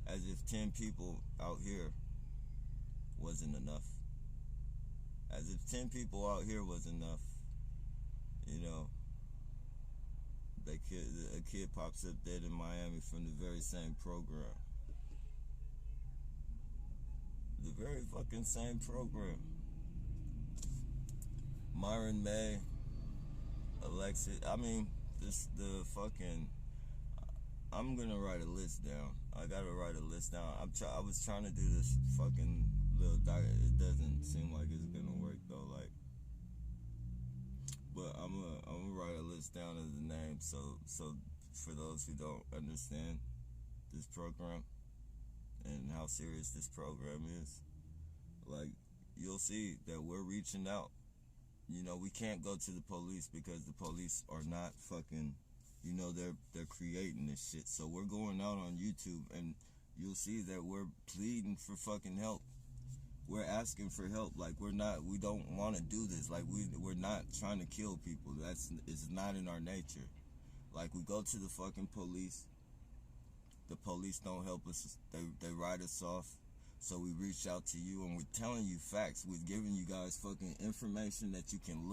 As if 10 people out here wasn't enough. As if 10 people out here was enough. A kid pops up dead in Miami from the very same program. The very fucking same program. Myron May, Alexis, I'm gonna write a list down. I gotta write a list down. I was trying to do this fucking little diet. It doesn't seem like it's gonna work though. Like, but I'm gonna write a list down of the names. So for those who don't understand this program and how serious this program is, like, you'll see that we're reaching out. We can't go to the police because the police are not fucking, they're creating this shit. So we're going out on YouTube, and you'll see that we're pleading for fucking help. We're asking for help. Like, we don't want to do this. Like, we're not trying to kill people. It's not in our nature. Like, we go to the fucking police. The police don't help us. They write us off. So we reached out to you and we're telling you facts. We're giving you guys fucking information that you can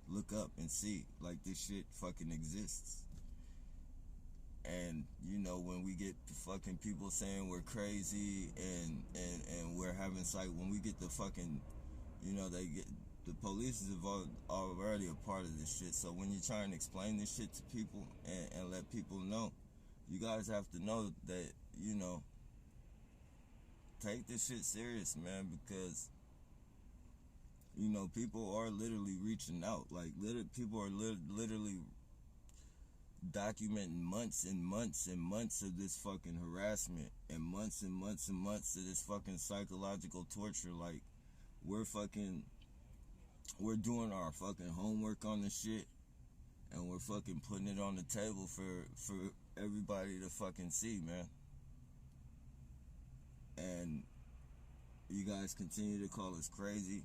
look up and see. Like, this shit fucking exists. And, you know, when we get the fucking people saying we're crazy and we're having when we get the fucking, you know, the police is already a part of this shit. So when you try and explain this shit to people and let people know, you guys have to know that, you know, take this shit serious, man, because, you know, people are literally reaching out. Like, people are literally documenting months and months and months of this fucking harassment and months and months and months of this fucking psychological torture. Like, we're doing our fucking homework on this shit, and we're fucking putting it on the table for everybody to fucking see, man. And you guys continue to call us crazy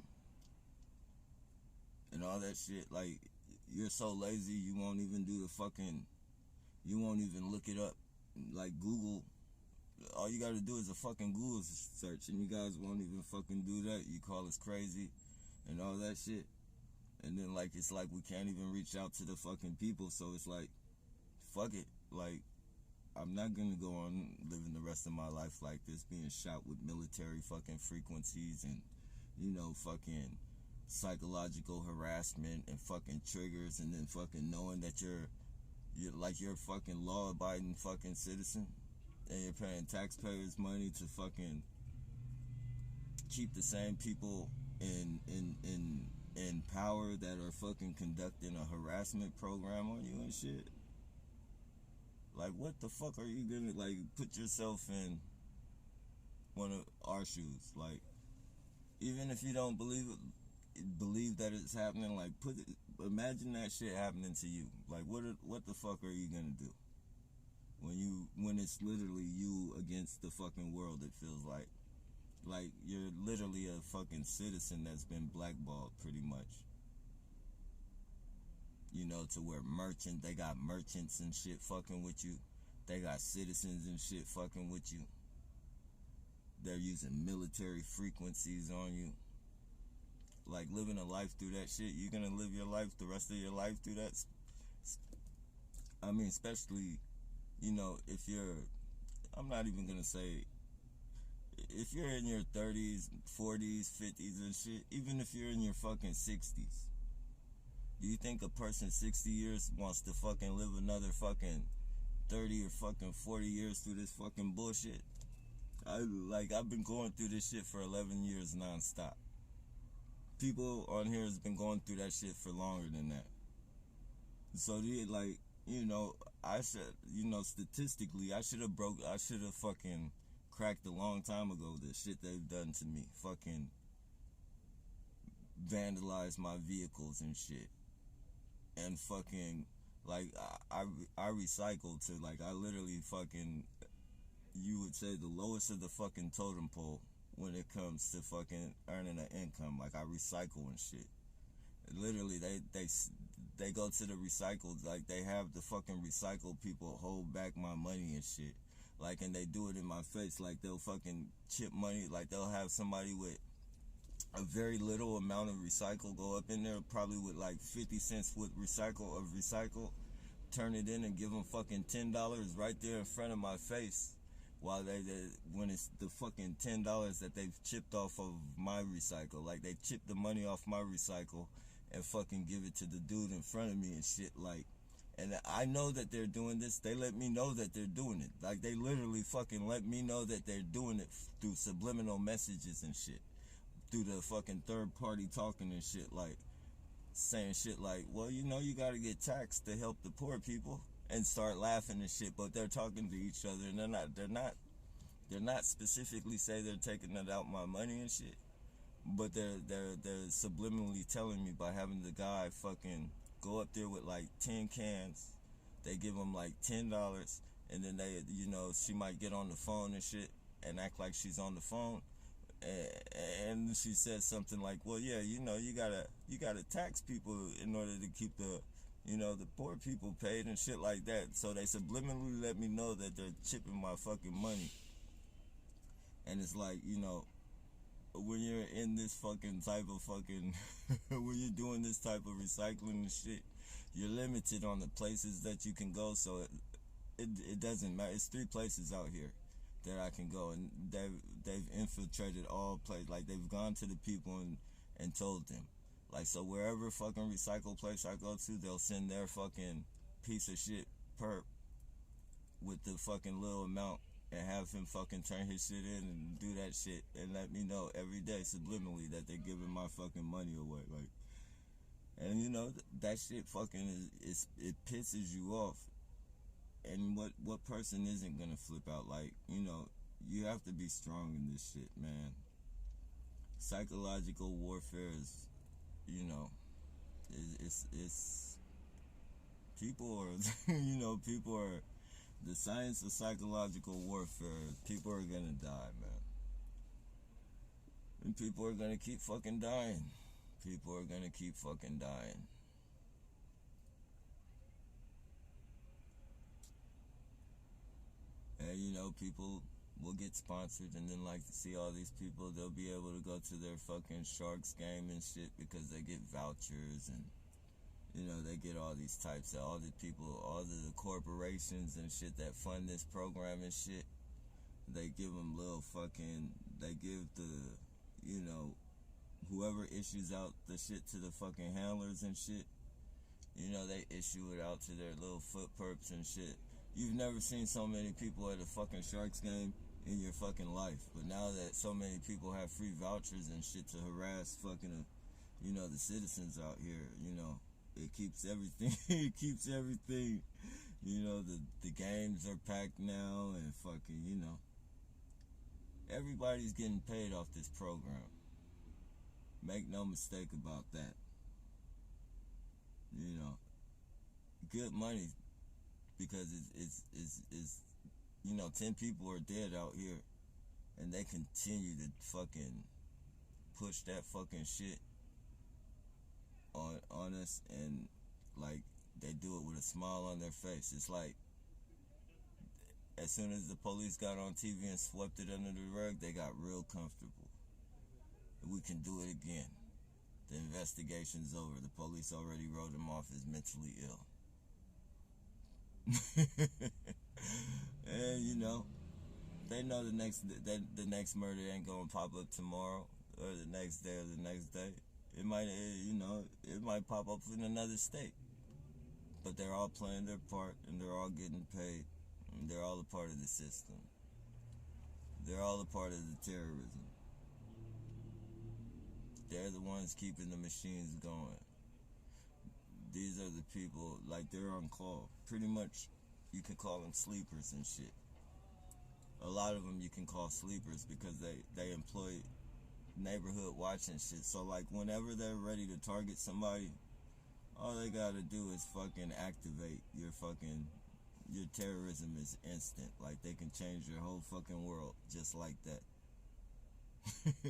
and all that shit. Like, you're so lazy, you won't even you won't even look it up. Like, Google, all you gotta do is a fucking Google search, and you guys won't even fucking do that. You call us crazy and all that shit. And then, like, it's like we can't even reach out to the fucking people, so it's like, fuck it. Like, I'm not gonna go on living the rest of my life like this, being shot with military fucking frequencies and, you know, fucking psychological harassment and fucking triggers, and then fucking knowing that you're a fucking law-abiding fucking citizen, and you're paying taxpayers' money to fucking keep the same people in power that are fucking conducting a harassment program on you and shit. Like, what the fuck are you gonna, like, put yourself in one of our shoes? Like, even if you don't believe that it's happening, like, imagine that shit happening to you. Like, what the fuck are you gonna do when it's literally you against the fucking world? It feels like you're literally a fucking citizen that's been blackballed, pretty much. You know, to where they got merchants and shit fucking with you. They got citizens and shit fucking with you. They're using military frequencies on you. Like, living a life through that shit, you're gonna live your life, the rest of your life, through that. I mean, especially, you know, I'm not even gonna say, if you're in your 30s, 40s, 50s and shit, even if you're in your fucking 60s, do you think a person 60 years wants to fucking live another fucking 30 or fucking 40 years through this fucking bullshit? I've been going through this shit for 11 years nonstop. People on here has been going through that shit for longer than that. So, like, you know, I should, you know, statistically, I should have fucking cracked a long time ago the shit they've done to me. Fucking vandalized my vehicles and shit. And fucking, like, I recycle to, like, I literally fucking, you would say, the lowest of the fucking totem pole when it comes to fucking earning an income. Like, I recycle and shit. Literally, they go to the recycled, like, they have the fucking recycle people hold back my money and shit. Like, and they do it in my face. Like, they'll fucking chip money. Like, they'll have somebody with a very little amount of recycle go up in there, probably with like 50 cents with recycle, turn it in and give them fucking $10 right there in front of my face, while when it's the fucking $10 that they've chipped off of my recycle. Like, they chip the money off my recycle and fucking give it to the dude in front of me and shit. Like, and I know that they're doing this. They let me know that they're doing it. Like, they literally fucking let me know that they're doing it through subliminal messages and shit. Through the fucking third party talking and shit, like, saying shit like, well, you know, you gotta get taxed to help the poor people, and start laughing and shit. But they're talking to each other, and they're not specifically say they're taking it out my money and shit. But they're subliminally telling me by having the guy fucking go up there with like 10 cans. They give them like $10, and then they, you know, she might get on the phone and shit and act like she's on the phone. And she says something like, well, yeah, you know, you gotta tax people in order to keep the, you know, the poor people paid and shit like that. So they subliminally let me know that they're chipping my fucking money. And it's like, you know, when you're in this fucking type of fucking, when you're doing this type of recycling and shit, you're limited on the places that you can go. So it doesn't matter. It's 3 places out here that I can go, and they've infiltrated all places. Like, they've gone to the people and told them. Like, so wherever fucking recycle place I go to, they'll send their fucking piece of shit perp with the fucking little amount and have him fucking turn his shit in and do that shit and let me know every day subliminally that they're giving my fucking money away. Like, and you know, that shit fucking it pisses you off. And what person isn't gonna flip out? Like, you know, you have to be strong in this shit, man. Psychological warfare is, you know, it's people are, you know, people are, the science of psychological warfare, people are gonna die, man. And people are gonna keep fucking dying. People are gonna keep fucking dying. And you know, people will get sponsored and then like to see all these people, they'll be able to go to their fucking Sharks game and shit because they get vouchers, and you know, they get all these types of, all the people, all the corporations and shit that fund this program and shit, they give them little fucking, they give the, you know, whoever issues out the shit to the fucking handlers and shit, you know, they issue it out to their little foot perps and shit. You've never seen so many people at a fucking Sharks game in your fucking life. But now that so many people have free vouchers and shit to harass fucking, you know, the citizens out here, you know, it keeps everything, it keeps everything, you know, the games are packed now and fucking, you know, everybody's getting paid off this program. Make no mistake about that. You know, good money, because it's you know, 10 people are dead out here and they continue to fucking push that fucking shit on us, and like they do it with a smile on their face. It's like as soon as the police got on TV and swept it under the rug, they got real comfortable. We can do it again. The investigation's over. The police already wrote him off as mentally ill. And you know, they know the next murder ain't gonna pop up tomorrow or the next day or the next day. It might, you know, it might pop up in another state. But they're all playing their part and they're all getting paid. And they're all a part of the system. They're all a part of the terrorism. They're the ones keeping the machines going. These are the people, like, they're on call. Pretty much, you can call them sleepers and shit. A lot of them you can call sleepers because they employ neighborhood watch and shit. So, like, whenever they're ready to target somebody, all they gotta do is fucking activate your terrorism is instant. Like, they can change your whole fucking world just like that.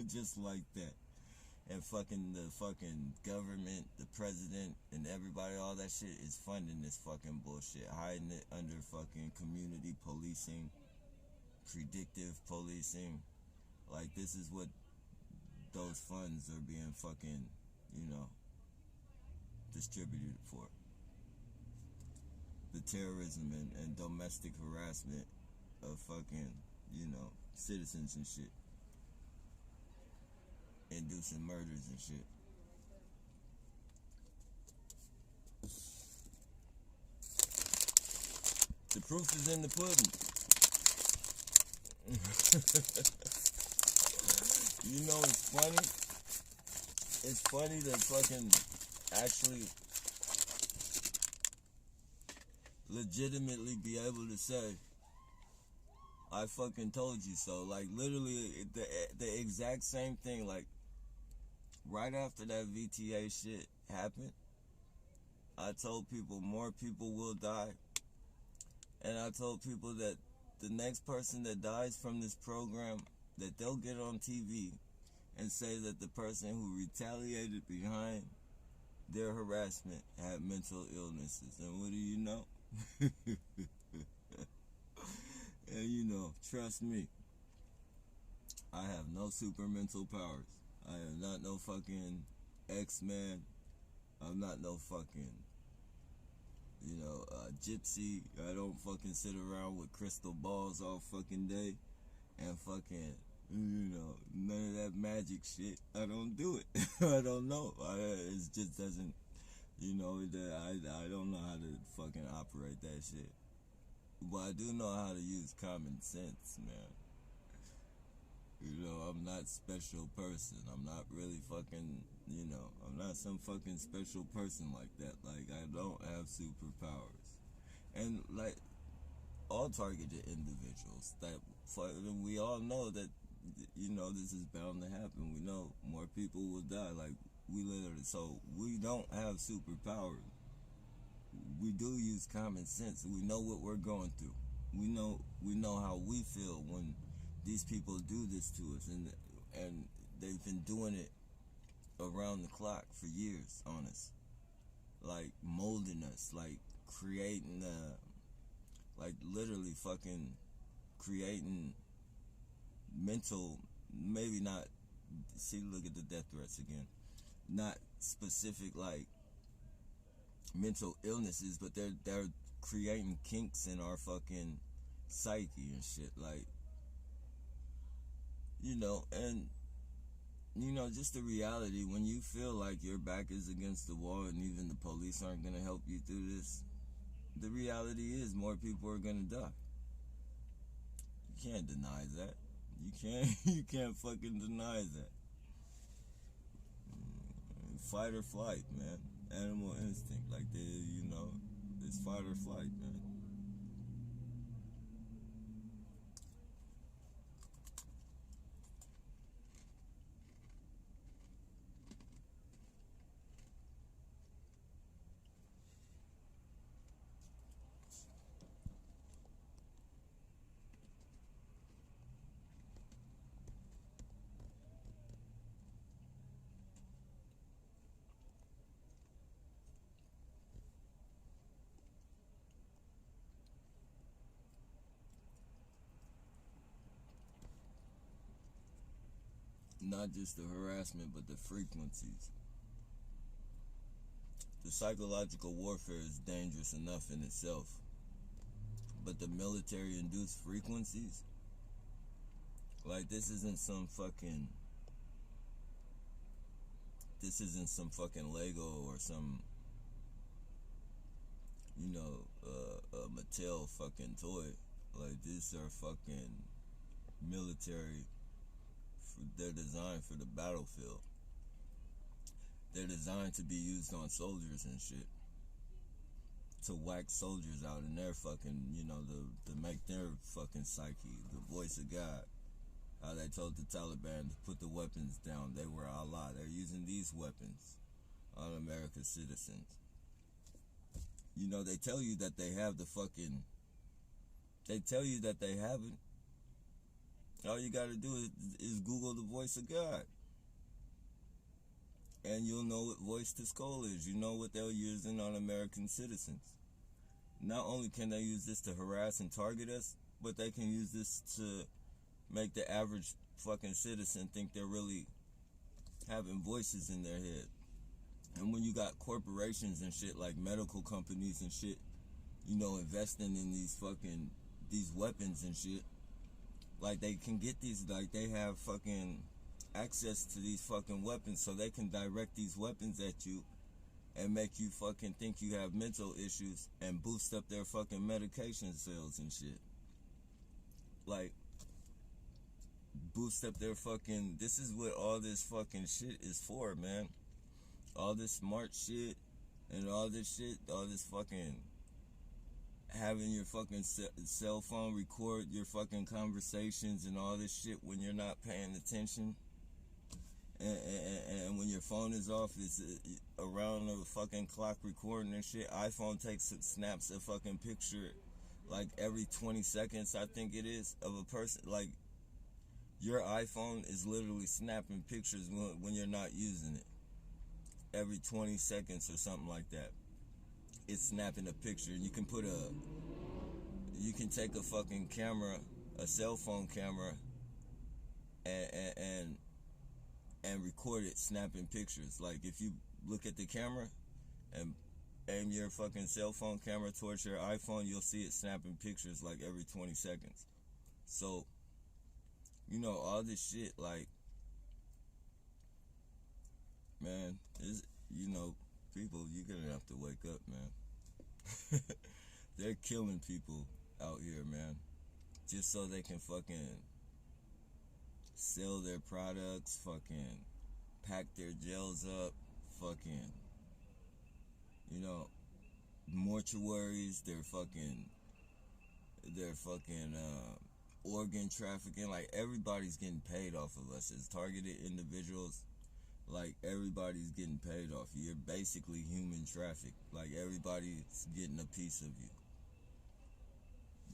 Just like that. And fucking the fucking government, the president, and everybody, all that shit is funding this fucking bullshit, hiding it under fucking community policing, predictive policing. Like, this is what those funds are being fucking, you know, distributed for. The terrorism and domestic harassment of fucking, you know, citizens and shit. Inducing murders and shit. The proof is in the pudding. You know, it's funny. It's funny to fucking actually legitimately be able to say, I fucking told you so. Like, literally, the exact same thing. Like, right after that VTA shit happened, I told people more people will die. And I told people that the next person that dies from this program, that they'll get on TV and say that the person who retaliated behind their harassment had mental illnesses. And what do you know? And you know, trust me, I have no super mental powers. I am not no fucking X-Man. I'm not no fucking, gypsy. I don't fucking sit around with crystal balls all fucking day and fucking, none of that magic shit. I don't do it. I don't know. It just doesn't, I don't know how to fucking operate that shit. But I do know how to use common sense, man. I'm not special person. I'm not really fucking, I'm not some fucking special person like that. Like, I don't have superpowers. And, like, all targeted individuals, we all know that, this is bound to happen. We know more people will die. Like, so we don't have superpowers. We do use common sense. We know what we're going through. We know how we feel when these people do this to us, and they've been doing it around the clock for years on us, like molding us, like creating, like literally fucking creating mental, maybe not. See, look at the death threats again. Not specific like mental illnesses, but they're creating kinks in our fucking psyche and shit, like. And just the reality, when you feel like your back is against the wall and even the police aren't going to help you through this, the reality is more people are going to die. You can't deny that. You can't fucking deny that. Fight or flight, man. Animal instinct. Like, it's fight or flight, man. Not just the harassment, but the frequencies. The psychological warfare is dangerous enough in itself, but the military-induced frequencies, like, this isn't some fucking Lego or some, Mattel fucking toy. Like, these are fucking military. They're designed for the battlefield. They're designed to be used on soldiers and shit. To whack soldiers out in their fucking, to make their fucking psyche the voice of God. How they told the Taliban to put the weapons down. They were Allah. They're using these weapons on America's citizens. They tell you that they have they tell you that they haven't. All you gotta do is Google the voice of God. And you'll know what voice to skull is. You know what they're using on American citizens. Not only can they use this to harass and target us, but they can use this to make the average fucking citizen think they're really having voices in their head. And when you got corporations and shit, like medical companies and shit, investing in these weapons and shit, like, they can get these, like, they have fucking access to these fucking weapons, so they can direct these weapons at you and make you fucking think you have mental issues and boost up their fucking medication sales and shit. Like, boost up their fucking, this is what all this fucking shit is for, man. All this smart shit and all this shit, all this fucking having your fucking cell phone record your fucking conversations and all this shit when you're not paying attention. And when your phone is off, it's around the fucking clock recording and shit. iPhone snaps a fucking picture like every 20 seconds, I think it is, of a person. Like, your iPhone is literally snapping pictures when you're not using it. Every 20 seconds or something like that. It's snapping a picture. You can take a fucking camera, a cell phone camera, and record it snapping pictures. Like if you look at the camera and aim your fucking cell phone camera towards your iPhone, you'll see it snapping pictures like every 20 seconds. So, you know, all this shit, like, man, is, you know, people, you're gonna have to wake up, man. They're killing people out here, man, just so they can fucking sell their products, fucking pack their jails up, fucking, you know, mortuaries, they're fucking organ trafficking. Like, everybody's getting paid off of us as targeted individuals. Like, everybody's getting paid off. You're basically human trafficked. Like, everybody's getting a piece of you.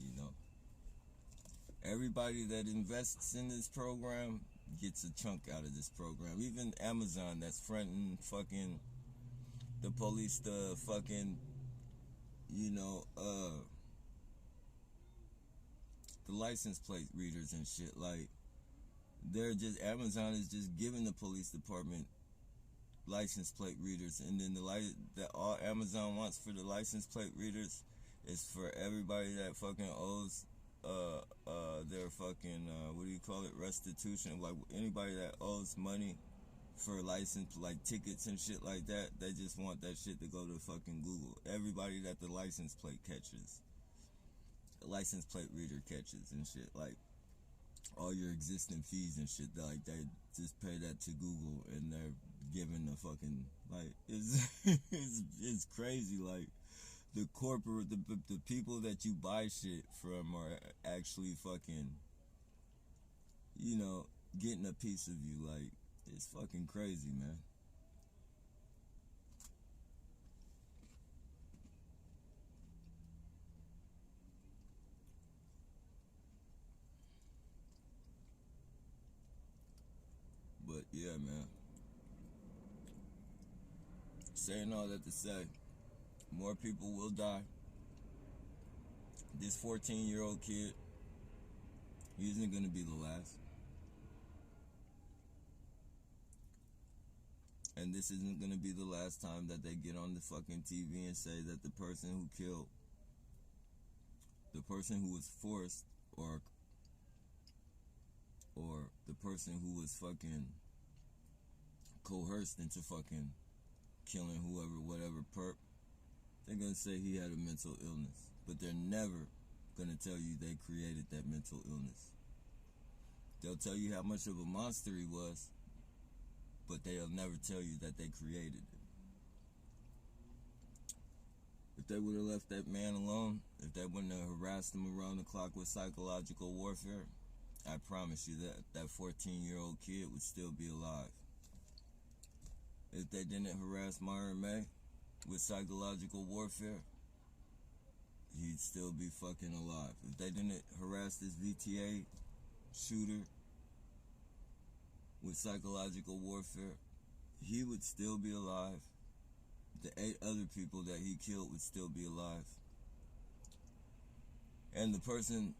You know, everybody that invests in this program gets a chunk out of this program. Even Amazon, that's fronting fucking the police, the fucking, you know, the license plate readers and shit. Like, they're just, Amazon is just giving the police department license plate readers, and then that all Amazon wants for the license plate readers is for everybody that fucking owes their fucking what do you call it, restitution. Like, anybody that owes money for license, like tickets and shit like that, they just want that shit to go to fucking Google. Everybody that the license plate catches, the license plate reader catches and shit, like all your existing fees and shit, like they just pay that to Google, and they're giving the fucking, like, it's it's crazy. Like, the corporate, the people that you buy shit from are actually fucking, you know, getting a piece of you. Like, it's fucking crazy, man. But yeah, man, saying all that to say, more people will die. This 14-year-old kid, he isn't going to be the last. And this isn't going to be the last time that they get on the fucking TV and say that the person who killed, the person who was forced, or the person who was fucking coerced into fucking killing whoever, whatever perp, they're going to say he had a mental illness. But they're never going to tell you they created that mental illness. They'll tell you how much of a monster he was, but they'll never tell you that they created it. If they would have left that man alone, if they wouldn't have harassed him around the clock with psychological warfare, I promise you that 14-year-old kid would still be alive. If they didn't harass Myron May with psychological warfare, he'd still be fucking alive. If they didn't harass this VTA shooter with psychological warfare, he would still be alive. The 8 other people that he killed would still be alive. And the person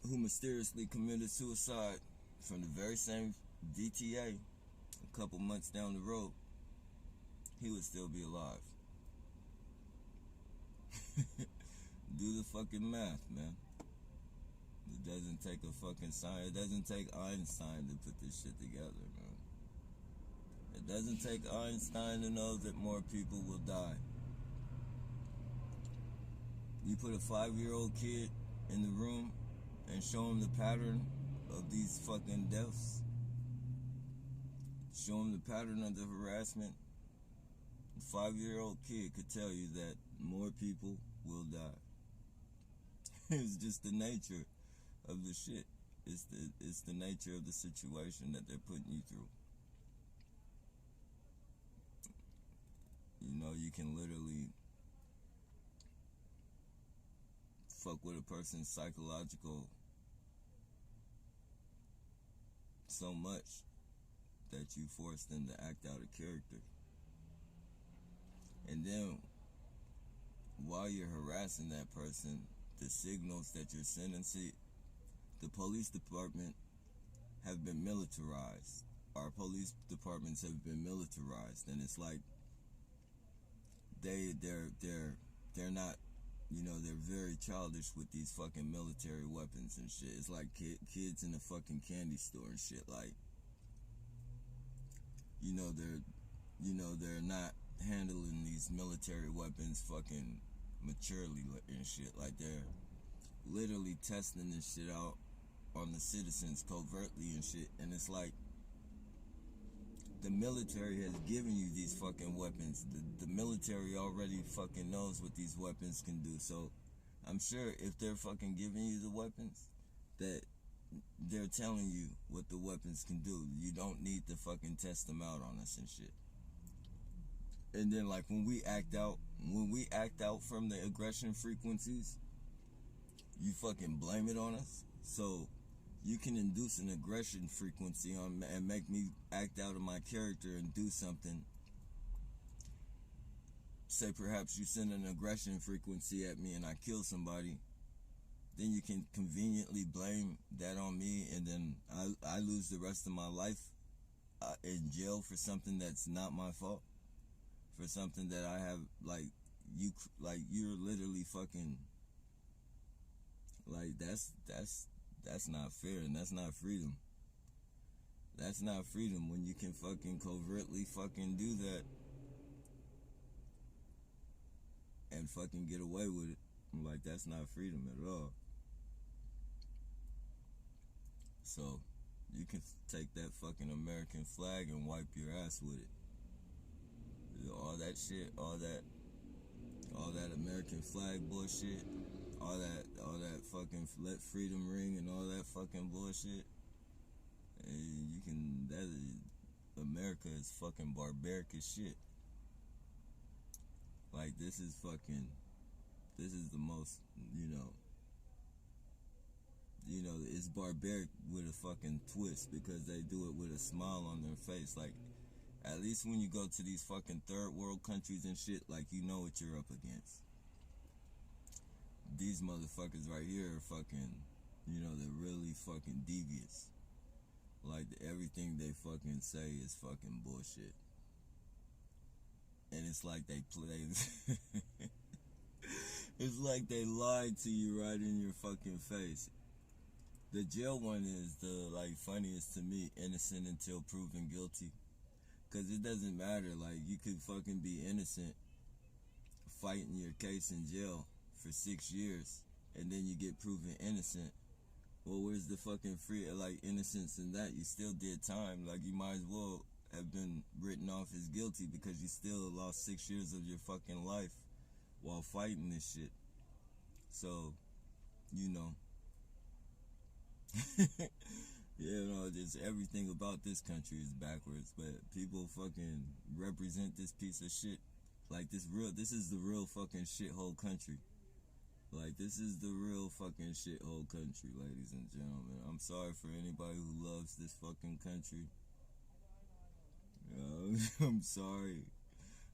who mysteriously committed suicide from the very same VTA a couple months down the road, he would still be alive. Do the fucking math, man. It doesn't take a fucking science. It doesn't take Einstein to put this shit together, man. It doesn't take Einstein to know that more people will die. You put a 5-year-old kid in the room and show him the pattern of these fucking deaths. Show him the pattern of the harassment. A 5-year-old kid could tell you that more people will die. It's just the nature of the shit. It's the nature of the situation that they're putting you through. You know, you can literally fuck with a person's psychological so much that you force them to act out a character. And then, while you're harassing that person, the signals that you're sending, see, the police department have been militarized. Our police departments have been militarized, and it's like they're not, you know, they're very childish with these fucking military weapons and shit. It's like kids in a fucking candy store and shit. Like, they're not handling these military weapons fucking maturely and shit. Like, they're literally testing this shit out on the citizens covertly and shit. And it's like, the military has given you these fucking weapons. The military already fucking knows what these weapons can do. So I'm sure if they're fucking giving you the weapons, that they're telling you what the weapons can do. You don't need to fucking test them out on us and shit. And then, like, when we act out from the aggression frequencies, you fucking blame it on us. So you can induce an aggression frequency on and make me act out of my character and do something. Say perhaps you send an aggression frequency at me and I kill somebody. Then you can conveniently blame that on me, and then I lose the rest of my life in jail for something that's not my fault. For something that I have, you're literally fucking, like, that's not fair, and that's not freedom. That's not freedom when you can fucking covertly fucking do that and fucking get away with it. Like, that's not freedom at all. So you can take that fucking American flag and wipe your ass with it. All that shit, all that American flag bullshit, all that fucking let freedom ring and all that fucking bullshit. And America is fucking barbaric as shit. Like, this is the most, it's barbaric with a fucking twist, because they do it with a smile on their face. Like, at least when you go to these fucking third world countries and shit, like, you know what you're up against. These motherfuckers right here are fucking, they're really fucking devious. Like, everything they fucking say is fucking bullshit. And it's like they play. It's like they lied to you right in your fucking face. The jail one is the, like, funniest to me. Innocent until proven guilty. Because it doesn't matter. Like, you could fucking be innocent fighting your case in jail for 6 years, and then you get proven innocent. Well, where's the fucking innocence in that? You still did time. Like, you might as well have been written off as guilty, because you still lost 6 years of your fucking life while fighting this shit. So, just everything about this country is backwards, but people fucking represent this piece of shit. Like, this is the real fucking shithole country. Like, this is the real fucking shithole country, ladies and gentlemen. I'm sorry for anybody who loves this fucking country. I'm sorry.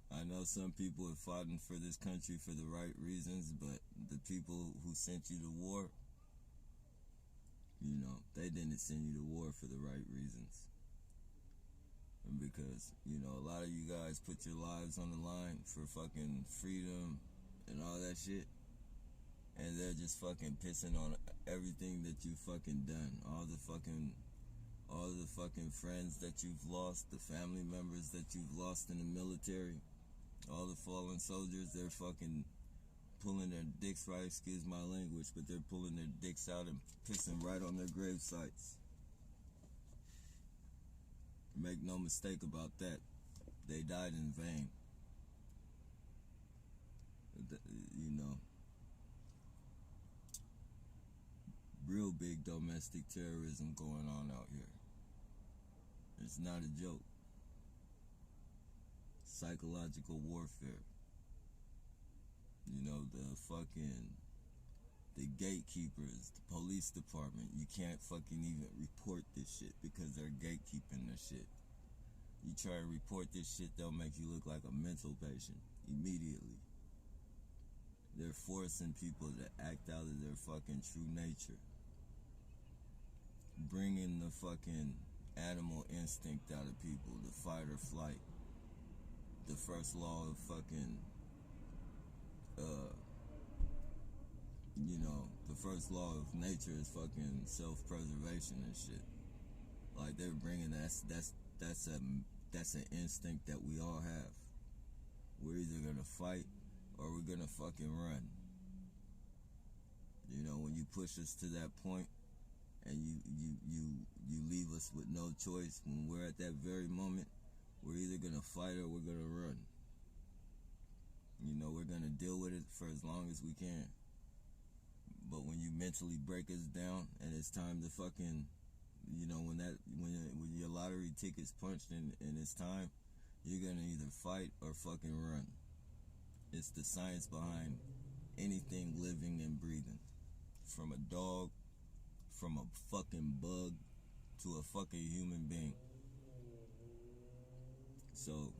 I know some people have fought for this country for the right reasons, but the people who sent you to war, they didn't send you to war for the right reasons. And because, a lot of you guys put your lives on the line for fucking freedom and all that shit, and they're just fucking pissing on everything that you've fucking done. All the fucking friends that you've lost, the family members that you've lost in the military, all the fallen soldiers, they're fucking pulling their dicks, right? Excuse my language, but they're pulling their dicks out and pissing right on their grave sites. Make no mistake about that. They died in vain. Real big domestic terrorism going on out here. It's not a joke. Psychological warfare. The gatekeepers, the police department, you can't fucking even report this shit because they're gatekeeping this shit. You try to report this shit, they'll make you look like a mental patient immediately. They're forcing people to act out of their fucking true nature. bringing the fucking animal instinct out of people, the fight or flight. The first law of fucking, the first law of nature is fucking self-preservation and shit. Like, they're bringing that's an instinct that we all have. We're either gonna fight or we're gonna fucking run. You know, when you push us to that point and you leave us with no choice, when we're at that very moment, we're either gonna fight or we're gonna run. You know, we're gonna deal with it for as long as we can. But when you mentally break us down and it's time to fucking, you know, when your lottery ticket's punched and it's time, you're gonna either fight or fucking run. It's the science behind anything living and breathing. From a dog, from a fucking bug, to a fucking human being. So,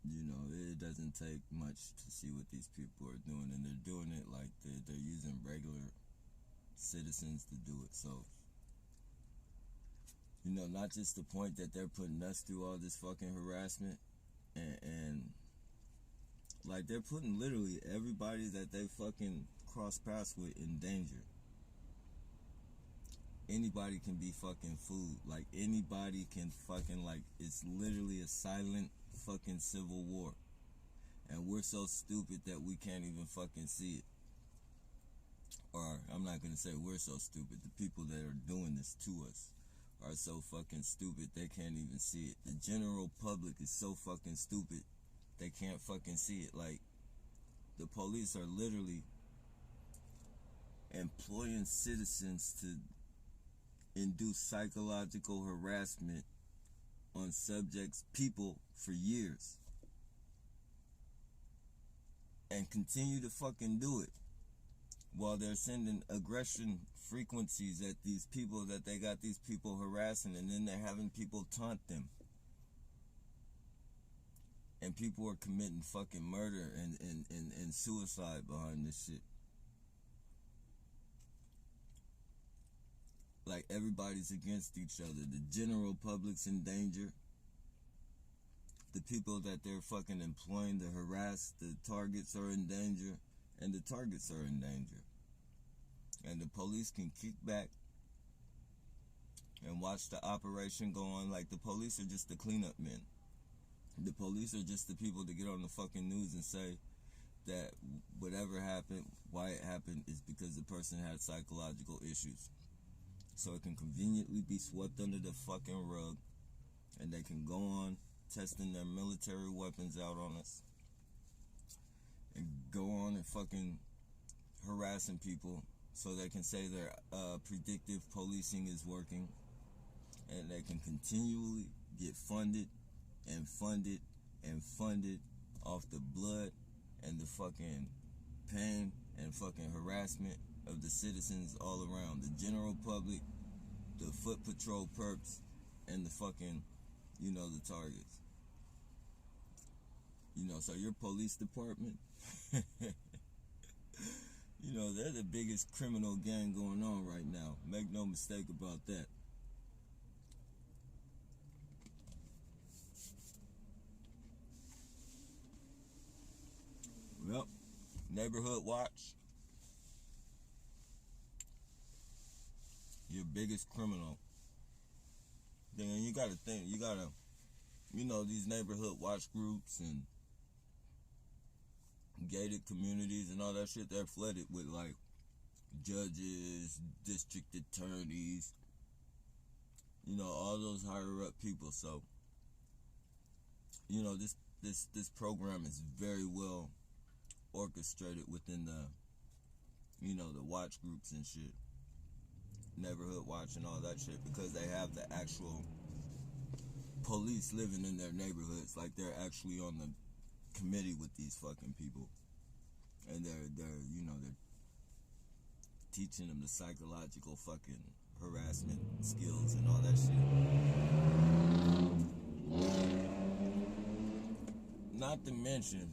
you know, it doesn't take much to see what these people are doing, and they're doing it like they're using regular citizens to do it. So, you know, not just the point that they're putting us through all this fucking harassment, and like, they're putting literally everybody that they fucking cross paths with in danger. Anybody can be fucking food. Like, anybody can fucking, like, it's literally a silent fucking civil war. And we're so stupid that we can't even fucking see it. Or, I'm not gonna say we're so stupid. The people that are doing this to us are so fucking stupid they can't even see it. The general public is so fucking stupid they can't fucking see it. Like, the police are literally employing citizens to induce psychological harassment on people for years, and continue to fucking do it while they're sending aggression frequencies at these people that they got these people harassing, and then they're having people taunt them. And people are committing fucking murder and suicide behind this shit. Like, everybody's against each other. The general public's in danger. The people that they're fucking employing to harass the targets are in danger. And the targets are in danger. And the police can kick back and watch the operation go on. Like, the police are just the cleanup men. The police are just the people that get on the fucking news and say that whatever happened, why it happened, is because the person had psychological issues. So it can conveniently be swept under the fucking rug, and they can go on testing their military weapons out on us, and go on and fucking harassing people so they can say their predictive policing is working, and they can continually get funded and funded and funded off the blood and the fucking pain and fucking harassment of the citizens all around. The general public, the foot patrol perps, and the fucking, you know, the targets. You know, so your police department, you know, they're the biggest criminal gang going on right now. Make no mistake about that. Well, neighborhood watch. Your biggest criminal. Then you gotta think, you know, these neighborhood watch groups and gated communities and all that shit, they're flooded with, like, judges, district attorneys, you know, all those higher up people. So, you know, this program is very well orchestrated within the, you know, the watch groups and shit, neighborhood watch and all that shit, because they have the actual police living in their neighborhoods. Like, they're actually on the committee with these fucking people, and they're you know, they're teaching them the psychological fucking harassment skills and all that shit. Not to mention,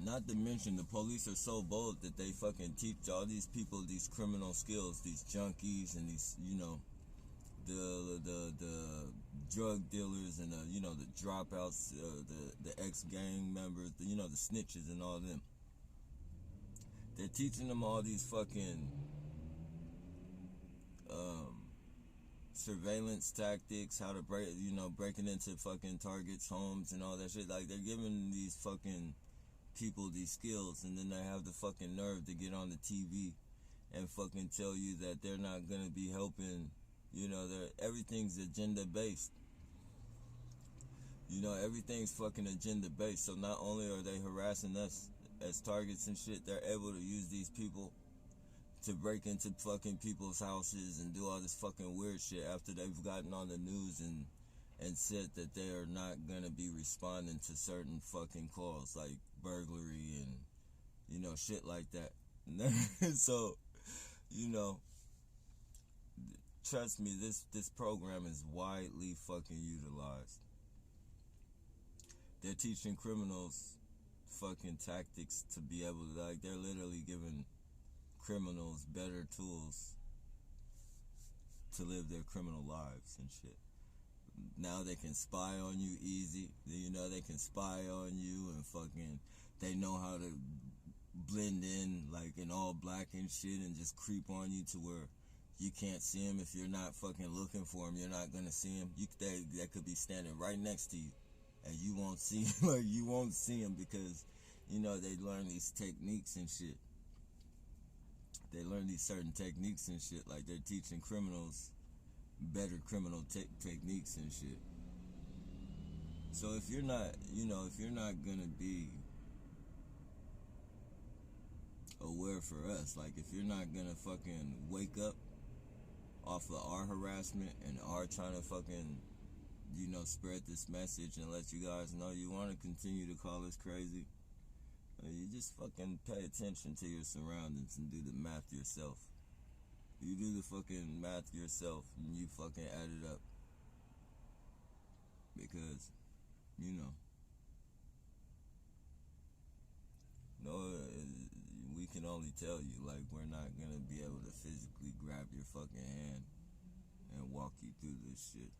Not to mention, the police are so bold that they fucking teach all these people these criminal skills, these junkies and these, you know, the drug dealers and you know, the dropouts, the ex-gang members, you know, the snitches and all them. They're teaching them all these fucking surveillance tactics, how to breaking into fucking targets' homes and all that shit. Like, they're giving these fucking people these skills, and then they have the fucking nerve to get on the TV and fucking tell you that they're not gonna be helping. You know, everything's agenda based. You know, everything's fucking agenda based. So not only are they harassing us as targets and shit, they're able to use these people to break into fucking people's houses and do all this fucking weird shit after they've gotten on the news and said that they are not gonna be responding to certain fucking calls like burglary and, you know, shit like that. So, you know, trust me, this program is widely fucking utilized. They're teaching criminals fucking tactics to be able to, like, they're literally giving criminals better tools to live their criminal lives and shit. Now they can spy on you easy. You know, they can spy on you and fucking, they know how to blend in like in all black and shit and just creep on you to where you can't see them. If you're not fucking looking for them, you're not gonna see them. They could be standing right next to you and you won't see like you won't see them because, you know, they learn these techniques and shit. They learn these certain techniques and shit. Like, they're teaching criminals better criminal techniques and shit. So if you're not, you know, if you're not gonna be aware for us, like if you're not gonna fucking wake up off of our harassment and our trying to fucking, you know, spread this message and let you guys know you want to continue to call us crazy, you just fucking pay attention to your surroundings and do the math yourself. You do the fucking math yourself and you fucking add it up. Because, you know, we can only tell you, like, we're not gonna be able to physically grab your fucking hand and walk you through this shit.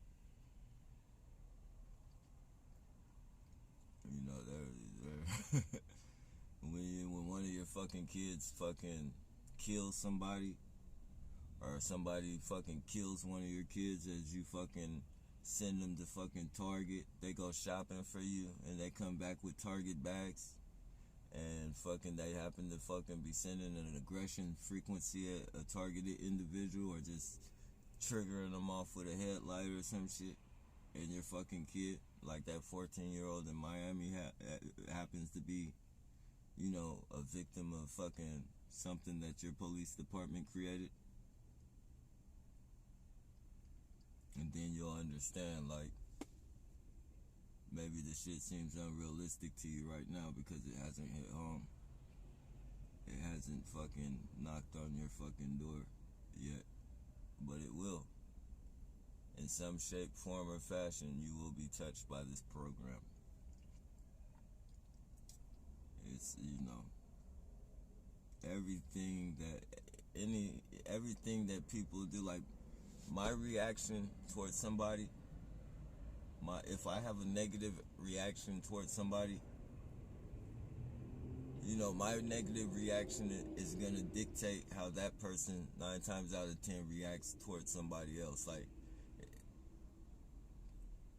You know, when one of your fucking kids fucking kills somebody, or somebody fucking kills one of your kids as you fucking send them to fucking Target, they go shopping for you and they come back with Target bags and fucking they happen to fucking be sending an aggression frequency at a targeted individual or just triggering them off with a headlight or some shit, and your fucking kid, like that 14-year-old in Miami happens to be, you know, a victim of fucking something that your police department created. And then you'll understand, like, maybe the shit seems unrealistic to you right now because it hasn't hit home. It hasn't fucking knocked on your fucking door yet. But it will. In some shape, form, or fashion, you will be touched by this program. It's, you know, everything that people do, like, my reaction towards somebody, if I have a negative reaction towards somebody, you know, my negative reaction is gonna dictate how that person 9 times out of 10 reacts towards somebody else. Like,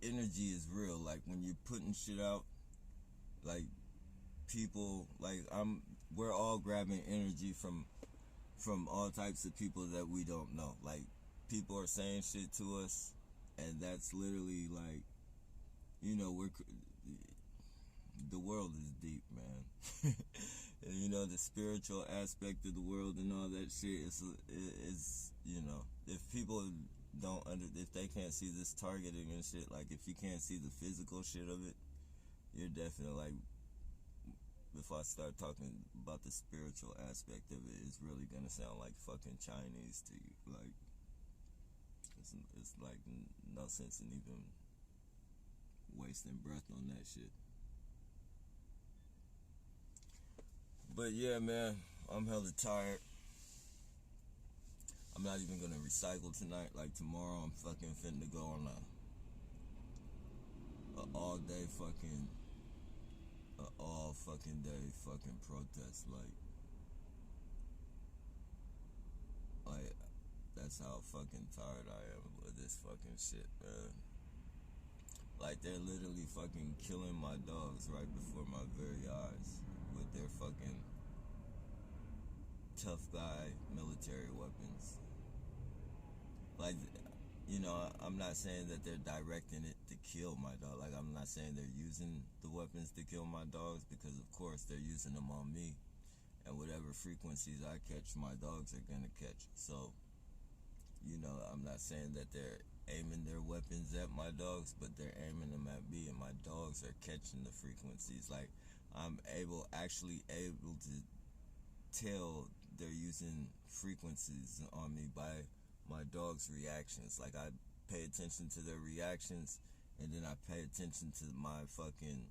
energy is real. Like, when you're putting shit out, like, people, like, we're all grabbing energy from all types of people that we don't know. Like, people are saying shit to us, and that's literally like, you know, the world is deep, man. And, you know, the spiritual aspect of the world and all that shit is, you know, if people if they can't see this targeting and shit, like, if you can't see the physical shit of it, you're definitely, like, if I start talking about the spiritual aspect of it, it's really gonna sound like fucking Chinese to you. Like, it's like no sense in even wasting breath on that shit. But yeah, man, I'm hella tired. I'm not even gonna recycle tonight. Like tomorrow, I'm fucking finna go on a all day fucking, all fucking day fucking protest. Like that's how fucking tired I am with this fucking shit, man. Like they're literally fucking killing my dogs right before my very eyes with their fucking tough guy military weapons. Like, you know, I'm not saying that they're directing it to kill my dog. Like, I'm not saying they're using the weapons to kill my dogs, because of course they're using them on me, and whatever frequencies I catch, my dogs are gonna catch. So, you know, I'm not saying that they're aiming their weapons at my dogs, but they're aiming them at me, and my dogs are catching the frequencies. Like, I'm actually able to tell they're using frequencies on me by my dog's reactions. Like, I pay attention to their reactions, and then I pay attention to my fucking,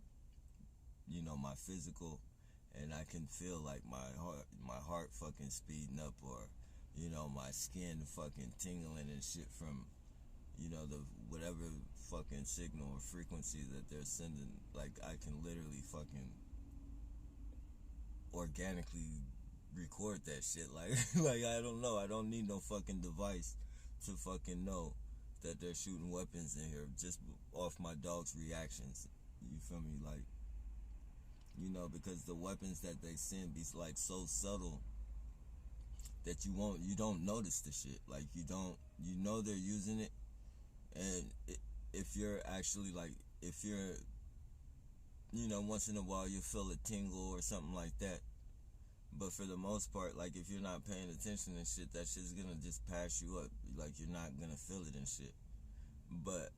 you know, my physical, and I can feel like my heart fucking speeding up, or, you know, my skin fucking tingling and shit from, you know, the whatever fucking signal or frequency that they're sending. Like, I can literally fucking organically record that shit. Like I don't know. I don't need no fucking device to fucking know that they're shooting weapons in here just off my dog's reactions. You feel me? Like, you know, because the weapons that they send be like so subtle that you don't notice the shit. Like, you know they're using it, and if you're actually like, if you're, you know, once in a while you feel a tingle or something like that. But for the most part, like, if you're not paying attention and shit, that shit's gonna just pass you up. Like, you're not gonna feel it and shit. But,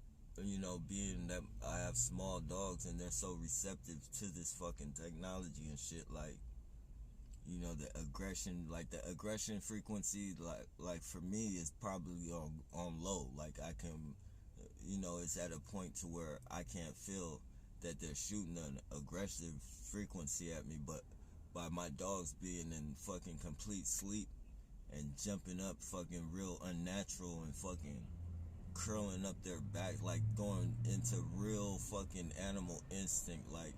you know, being that I have small dogs and they're so receptive to this fucking technology and shit, like, you know, the aggression frequency, like for me, is probably on low. Like, I can, you know, it's at a point to where I can't feel that they're shooting an aggressive frequency at me, but by my dogs being in fucking complete sleep and jumping up fucking real unnatural and fucking curling up their back, like going into real fucking animal instinct, like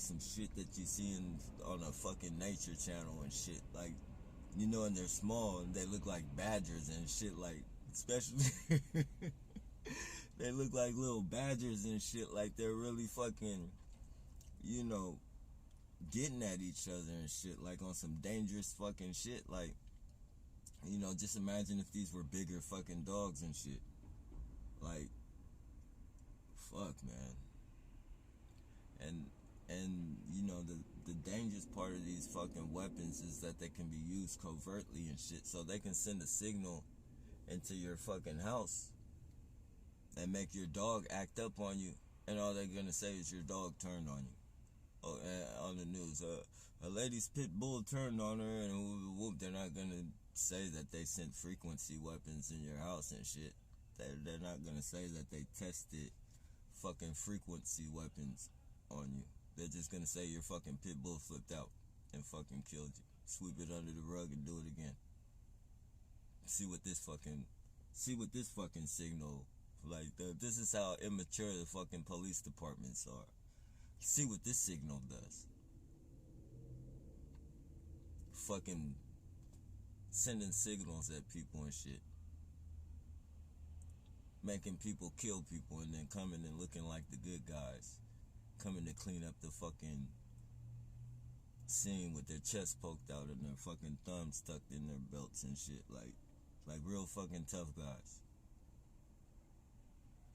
some shit that you see on a fucking nature channel and shit. Like, you know, and they're small and they look like badgers and shit, like, especially they look like little badgers and shit, like they're really fucking, you know, getting at each other and shit, like on some dangerous fucking shit. Like, you know, just imagine if these were bigger fucking dogs and shit. Like, fuck, man. And you know, the dangerous part of these fucking weapons is that they can be used covertly and shit. So they can send a signal into your fucking house and make your dog act up on you, and all they're gonna say is your dog turned on you. Oh, on the news, a lady's pit bull turned on her, and whoop, they're not gonna say that they sent frequency weapons in your house and shit. They're not gonna say that they tested fucking frequency weapons on you. They're just gonna say your fucking pit bull flipped out and fucking killed you. Sweep it under the rug and do it again. See what this fucking signal, like, this is how immature the fucking police departments are. See what this signal does. Fucking sending signals at people and shit. Making people kill people and then coming and looking like the good guys. Coming to clean up the fucking scene with their chest poked out and their fucking thumbs tucked in their belts and shit. Like real fucking tough guys.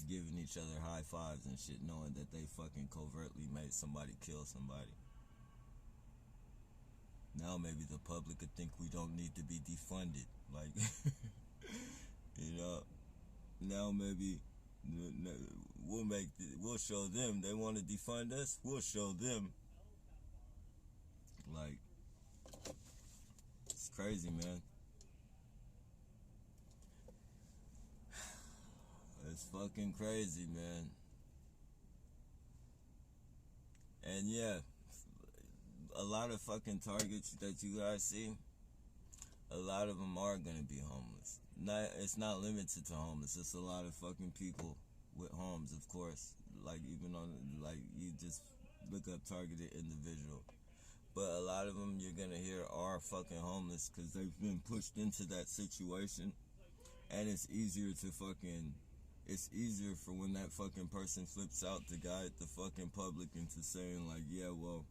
Giving each other high fives and shit, knowing that they fucking covertly made somebody kill somebody. Now maybe the public could think we don't need to be defunded. Like, you know, now maybe we'll show them. They want to defund us, we'll show them. Like, it's crazy, man. It's fucking crazy, man. And yeah, a lot of fucking targets that you guys see, a lot of them are gonna be homeless. It's not limited to homeless. It's a lot of fucking people with homes, of course. Like even on, like you just look up targeted individual. But a lot of them you're gonna hear are fucking homeless because they've been pushed into that situation, and it's easier for when that fucking person flips out to guide the fucking public into saying like, yeah, well,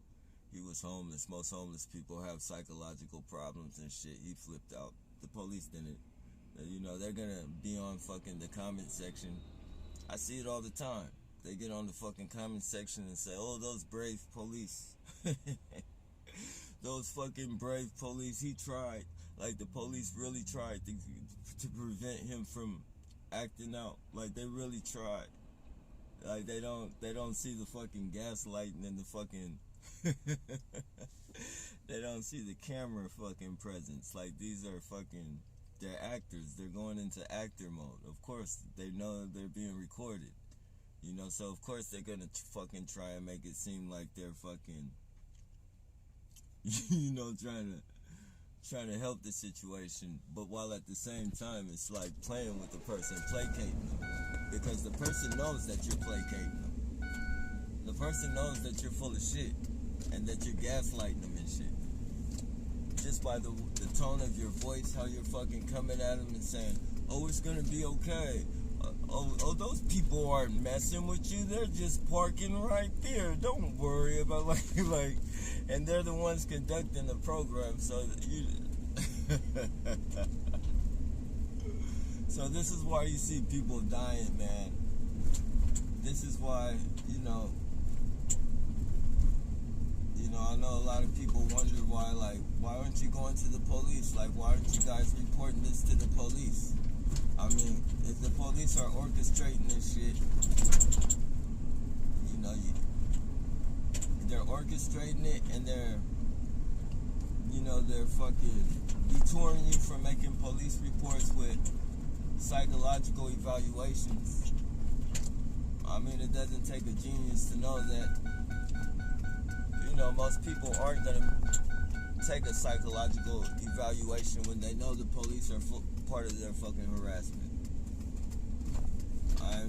he was homeless. Most homeless people have psychological problems and shit. He flipped out. The police didn't. You know, they're gonna be on fucking the comment section. I see it all the time. They get on the fucking comment section and say, oh, those brave police. Those fucking brave police, he tried. Like, the police really tried to prevent him from acting out. Like, they really tried. Like, they don't see the fucking gaslighting and the fucking... They don't see the camera fucking presence. Like, these are fucking... They're actors. They're going into actor mode. Of course, they know they're being recorded. You know, so of course they're gonna fucking try and make it seem like they're fucking... You know, trying to help the situation, but while at the same time it's like playing with the person, placating them, because the person knows that you're placating them. The person knows that you're full of shit and that you're gaslighting them and shit. Just by the tone of your voice, how you're fucking coming at them and saying, "Oh, it's gonna be okay. Oh, those people aren't messing with you. They're just parking right there. Don't worry about like." And they're the ones conducting the program, so you. So this is why you see people dying, man. This is why, you know, I know a lot of people wonder why aren't you going to the police? Like, why aren't you guys reporting this to the police? I mean, if the police are orchestrating this shit, you know, they're orchestrating it and they're fucking detouring you from making police reports with psychological evaluations. I mean, it doesn't take a genius to know that, you know, most people aren't going to take a psychological evaluation when they know the police are part of their fucking harassment. I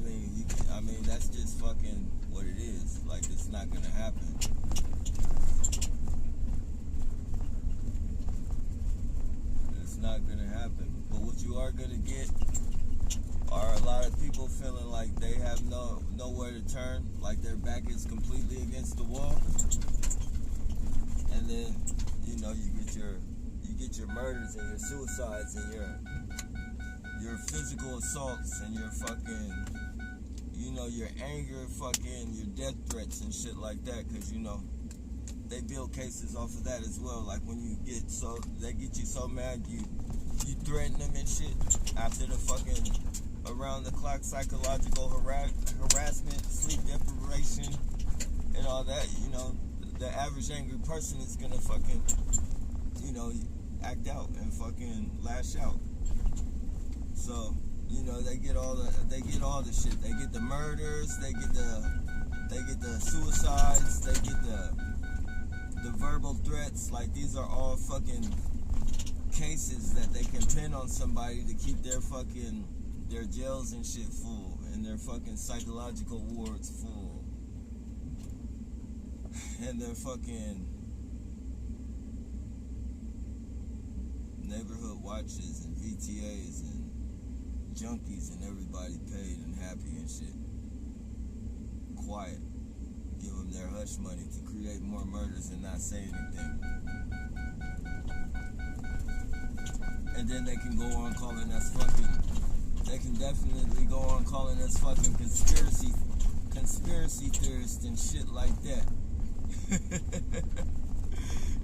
mean, that's just fucking what it is. Like, it's not going to happen. It's not going to happen. But what you are going to get are a lot of people feeling like they have nowhere to turn, like their back is completely against the wall. And then, you know, you get your murders and your suicides and your physical assaults and your fucking, you know, your anger, fucking, your death threats and shit like that, because, you know, they build cases off of that as well. Like, when they get you so mad, you threaten them and shit after the fucking around-the-clock psychological harassment, sleep deprivation, and all that. You know, the average angry person is gonna fucking, you know, act out and fucking lash out. So, you know, they get all the shit. They get the murders, they get the suicides, they get the verbal threats. Like, these are all fucking cases that they can pin on somebody to keep their jails and shit full and their fucking psychological wards full and their fucking neighborhood watches and VTAs and junkies and everybody paid and happy and shit. Quiet. Give them their hush money to create more murders and not say anything. And then they can go on calling us fucking... They can definitely go on calling us fucking conspiracy theorists and shit like that.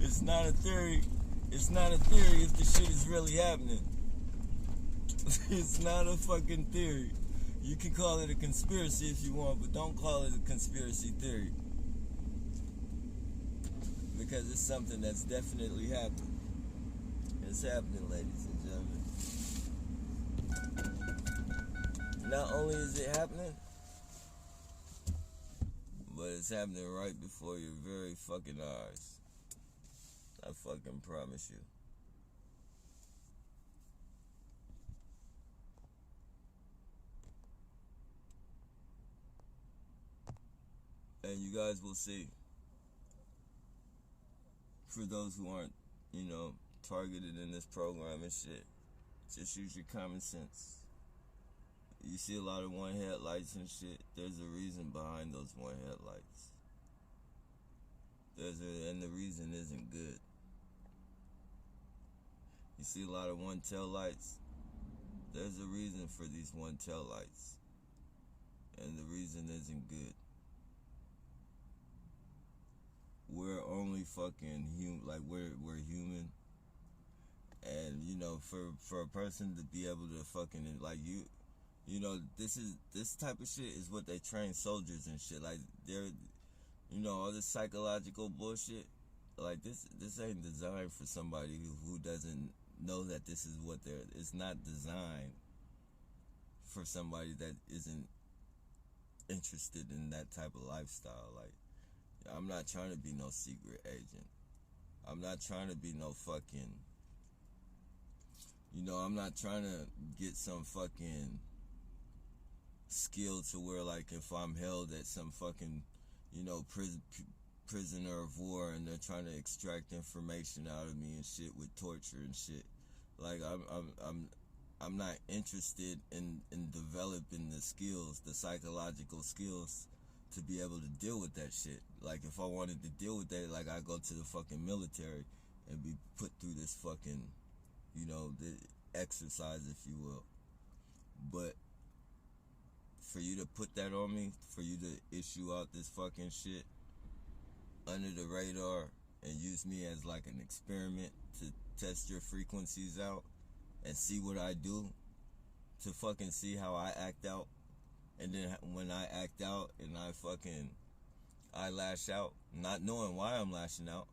It's not a theory. It's not a theory if the shit is really happening. It's not a fucking theory. You can call it a conspiracy if you want, but don't call it a conspiracy theory. Because it's something that's definitely happening. It's happening, ladies and gentlemen. Not only is it happening, but it's happening right before your very fucking eyes. I fucking promise you. And you guys will see. For those who aren't, targeted in this program and shit, just use your common sense. You see a lot of one headlights and shit. There's a reason behind those one headlights. And the reason isn't good. You see a lot of one tail lights. There's a reason for these one tail lights, and the reason isn't good. We're only fucking human. Like we're human, and for a person to be able to fucking like this type of shit is what they train soldiers and shit. Like they're, all this psychological bullshit. Like this ain't designed for somebody who doesn't know that this is what they're. It's not designed for somebody that isn't interested in that type of lifestyle. Like, I'm not trying to be no secret agent. I'm not trying to be no fucking. I'm not trying to get some fucking skill to where, like, if I'm held at some fucking, prisoner of war and they're trying to extract information out of me and shit with torture and shit. Like, I'm not interested in developing the skills, the psychological skills to be able to deal with that shit. Like, if I wanted to deal with that, like, I go to the fucking military and be put through this fucking, the exercise, if you will. But for you to put that on me, for you to issue out this fucking shit under the radar and use me as like an experiment to test your frequencies out and see what I do, to fucking see how I act out, and then when I act out and I lash out, not knowing why I'm lashing out,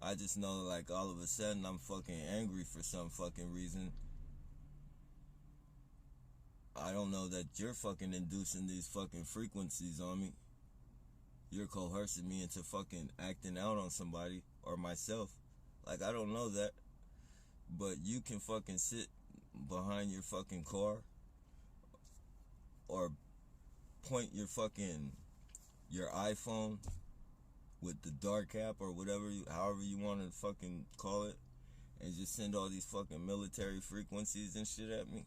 I just know, like, all of a sudden I'm fucking angry for some fucking reason. I don't know that you're fucking inducing these fucking frequencies on me. You're coercing me into fucking acting out on somebody or myself. Like, I don't know that. But you can fucking sit behind your fucking car or point your iPhone with the dark app or however you want to fucking call it, and just send all these fucking military frequencies and shit at me.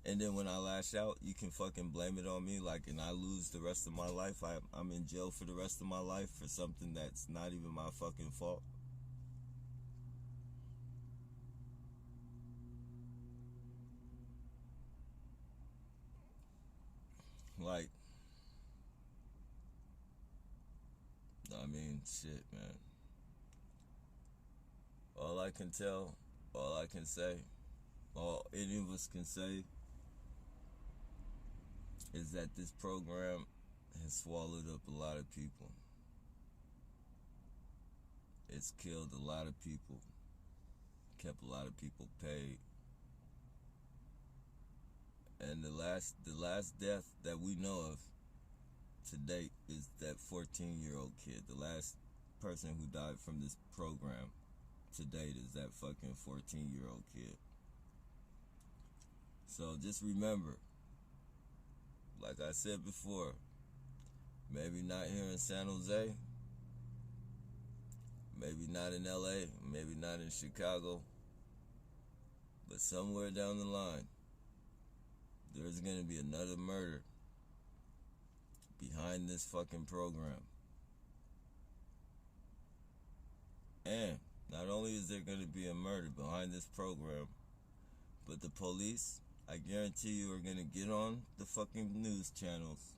And then when I lash out, you can fucking blame it on me, like, and I lose the rest of my life. I'm in jail for the rest of my life for something that's not even my fucking fault. Like, I mean, shit, man. All I can tell, all I can say, all any of us can say is that this program has swallowed up a lot of people. It's killed a lot of people, kept a lot of people paid. And the last death that we know of to date is that 14-year-old kid. The last person who died from this program to date is that fucking 14-year-old kid. So just remember, like I said before, maybe not here in San Jose, maybe not in LA, maybe not in Chicago, but somewhere down the line, there's going to be another murder behind this fucking program. And not only is there going to be a murder behind this program, but the police, I guarantee you, are going to get on the fucking news channels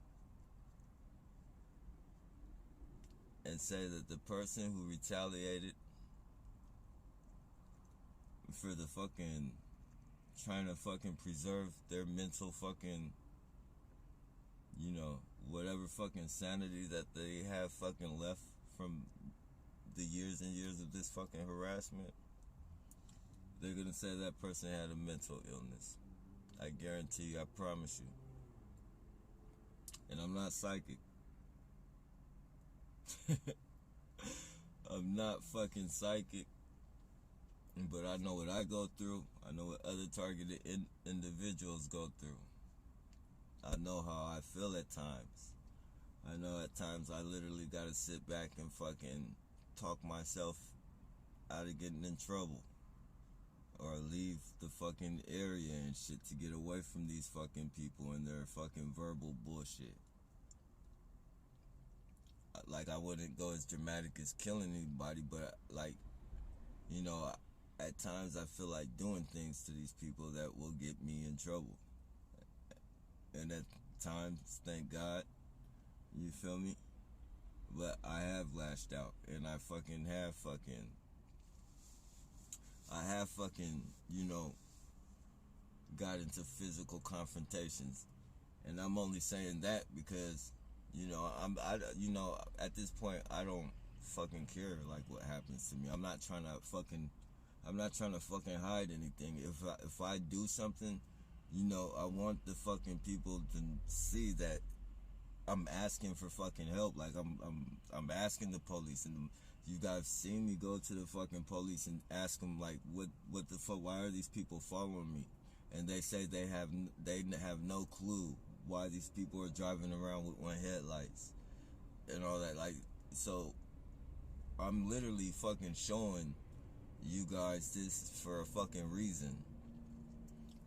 and say that the person who retaliated for the fucking trying to fucking preserve their mental fucking, whatever fucking sanity that they have fucking left from the years and years of this fucking harassment, they're gonna say that person had a mental illness. I guarantee you, I promise you. And I'm not psychic. I'm not fucking psychic, but I know what I go through. I know what other targeted individuals go through. I know how I feel at times. I know at times I literally gotta sit back and fucking talk myself out of getting in trouble, or leave the fucking area and shit to get away from these fucking people and their fucking verbal bullshit. Like, I wouldn't go as dramatic as killing anybody, but like, you know, at times I feel like doing things to these people that will get me in trouble. And at times, thank God, you feel me? But I have lashed out, and I have fucking, you know, got into physical confrontations. And I'm only saying that because, you know, at this point, I don't fucking care, like, what happens to me. I'm not trying to fucking hide anything. If I do something, you know, I want the fucking people to see that I'm asking for fucking help. Like, I'm asking the police, and you guys seen me go to the fucking police and ask them, like, what the fuck, why are these people following me? And they say they have no clue why these people are driving around with one headlights and all that. Like, so I'm literally fucking showing you guys this for a fucking reason.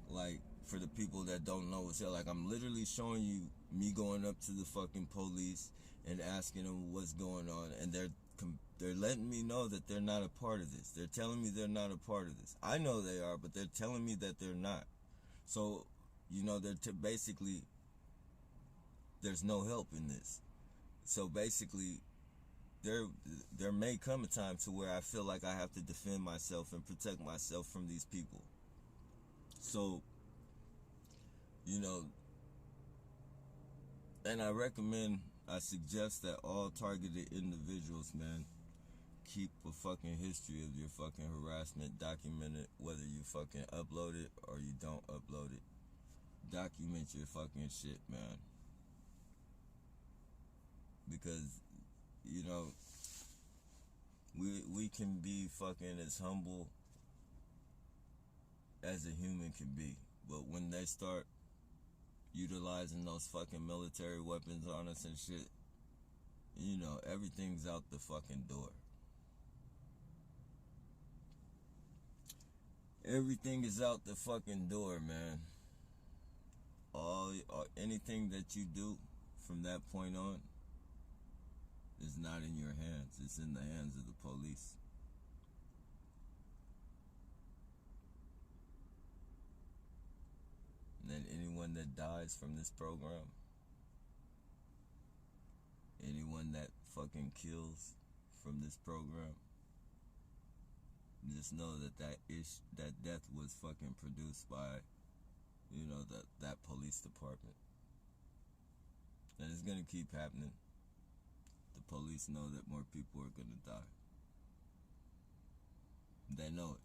Like, for the people that don't know what's here, like, I'm literally showing you me going up to the fucking police and asking them what's going on, and they're letting me know that they're not a part of this. They're telling me they're not a part of this. I know they are, but they're telling me that they're not. So, you know, basically, there's no help in this. So basically, there may come a time to where I feel like I have to defend myself and protect myself from these people. So, you know, and I suggest that all targeted individuals, man, keep a fucking history of your fucking harassment documented, whether you fucking upload it or you don't upload it. Document your fucking shit, man. Because, you know, we can be fucking as humble as a human can be, but when they start utilizing those fucking military weapons on us and shit, you know, everything's out the fucking door. Everything is out the fucking door, man. Anything that you do from that point on is not in your hands. It's in the hands of the police. And then anyone that dies from this program, anyone that fucking kills from this program, just know that death was fucking produced by, you know, that police department. And it's gonna keep happening. The police know that more people are gonna die. They know it.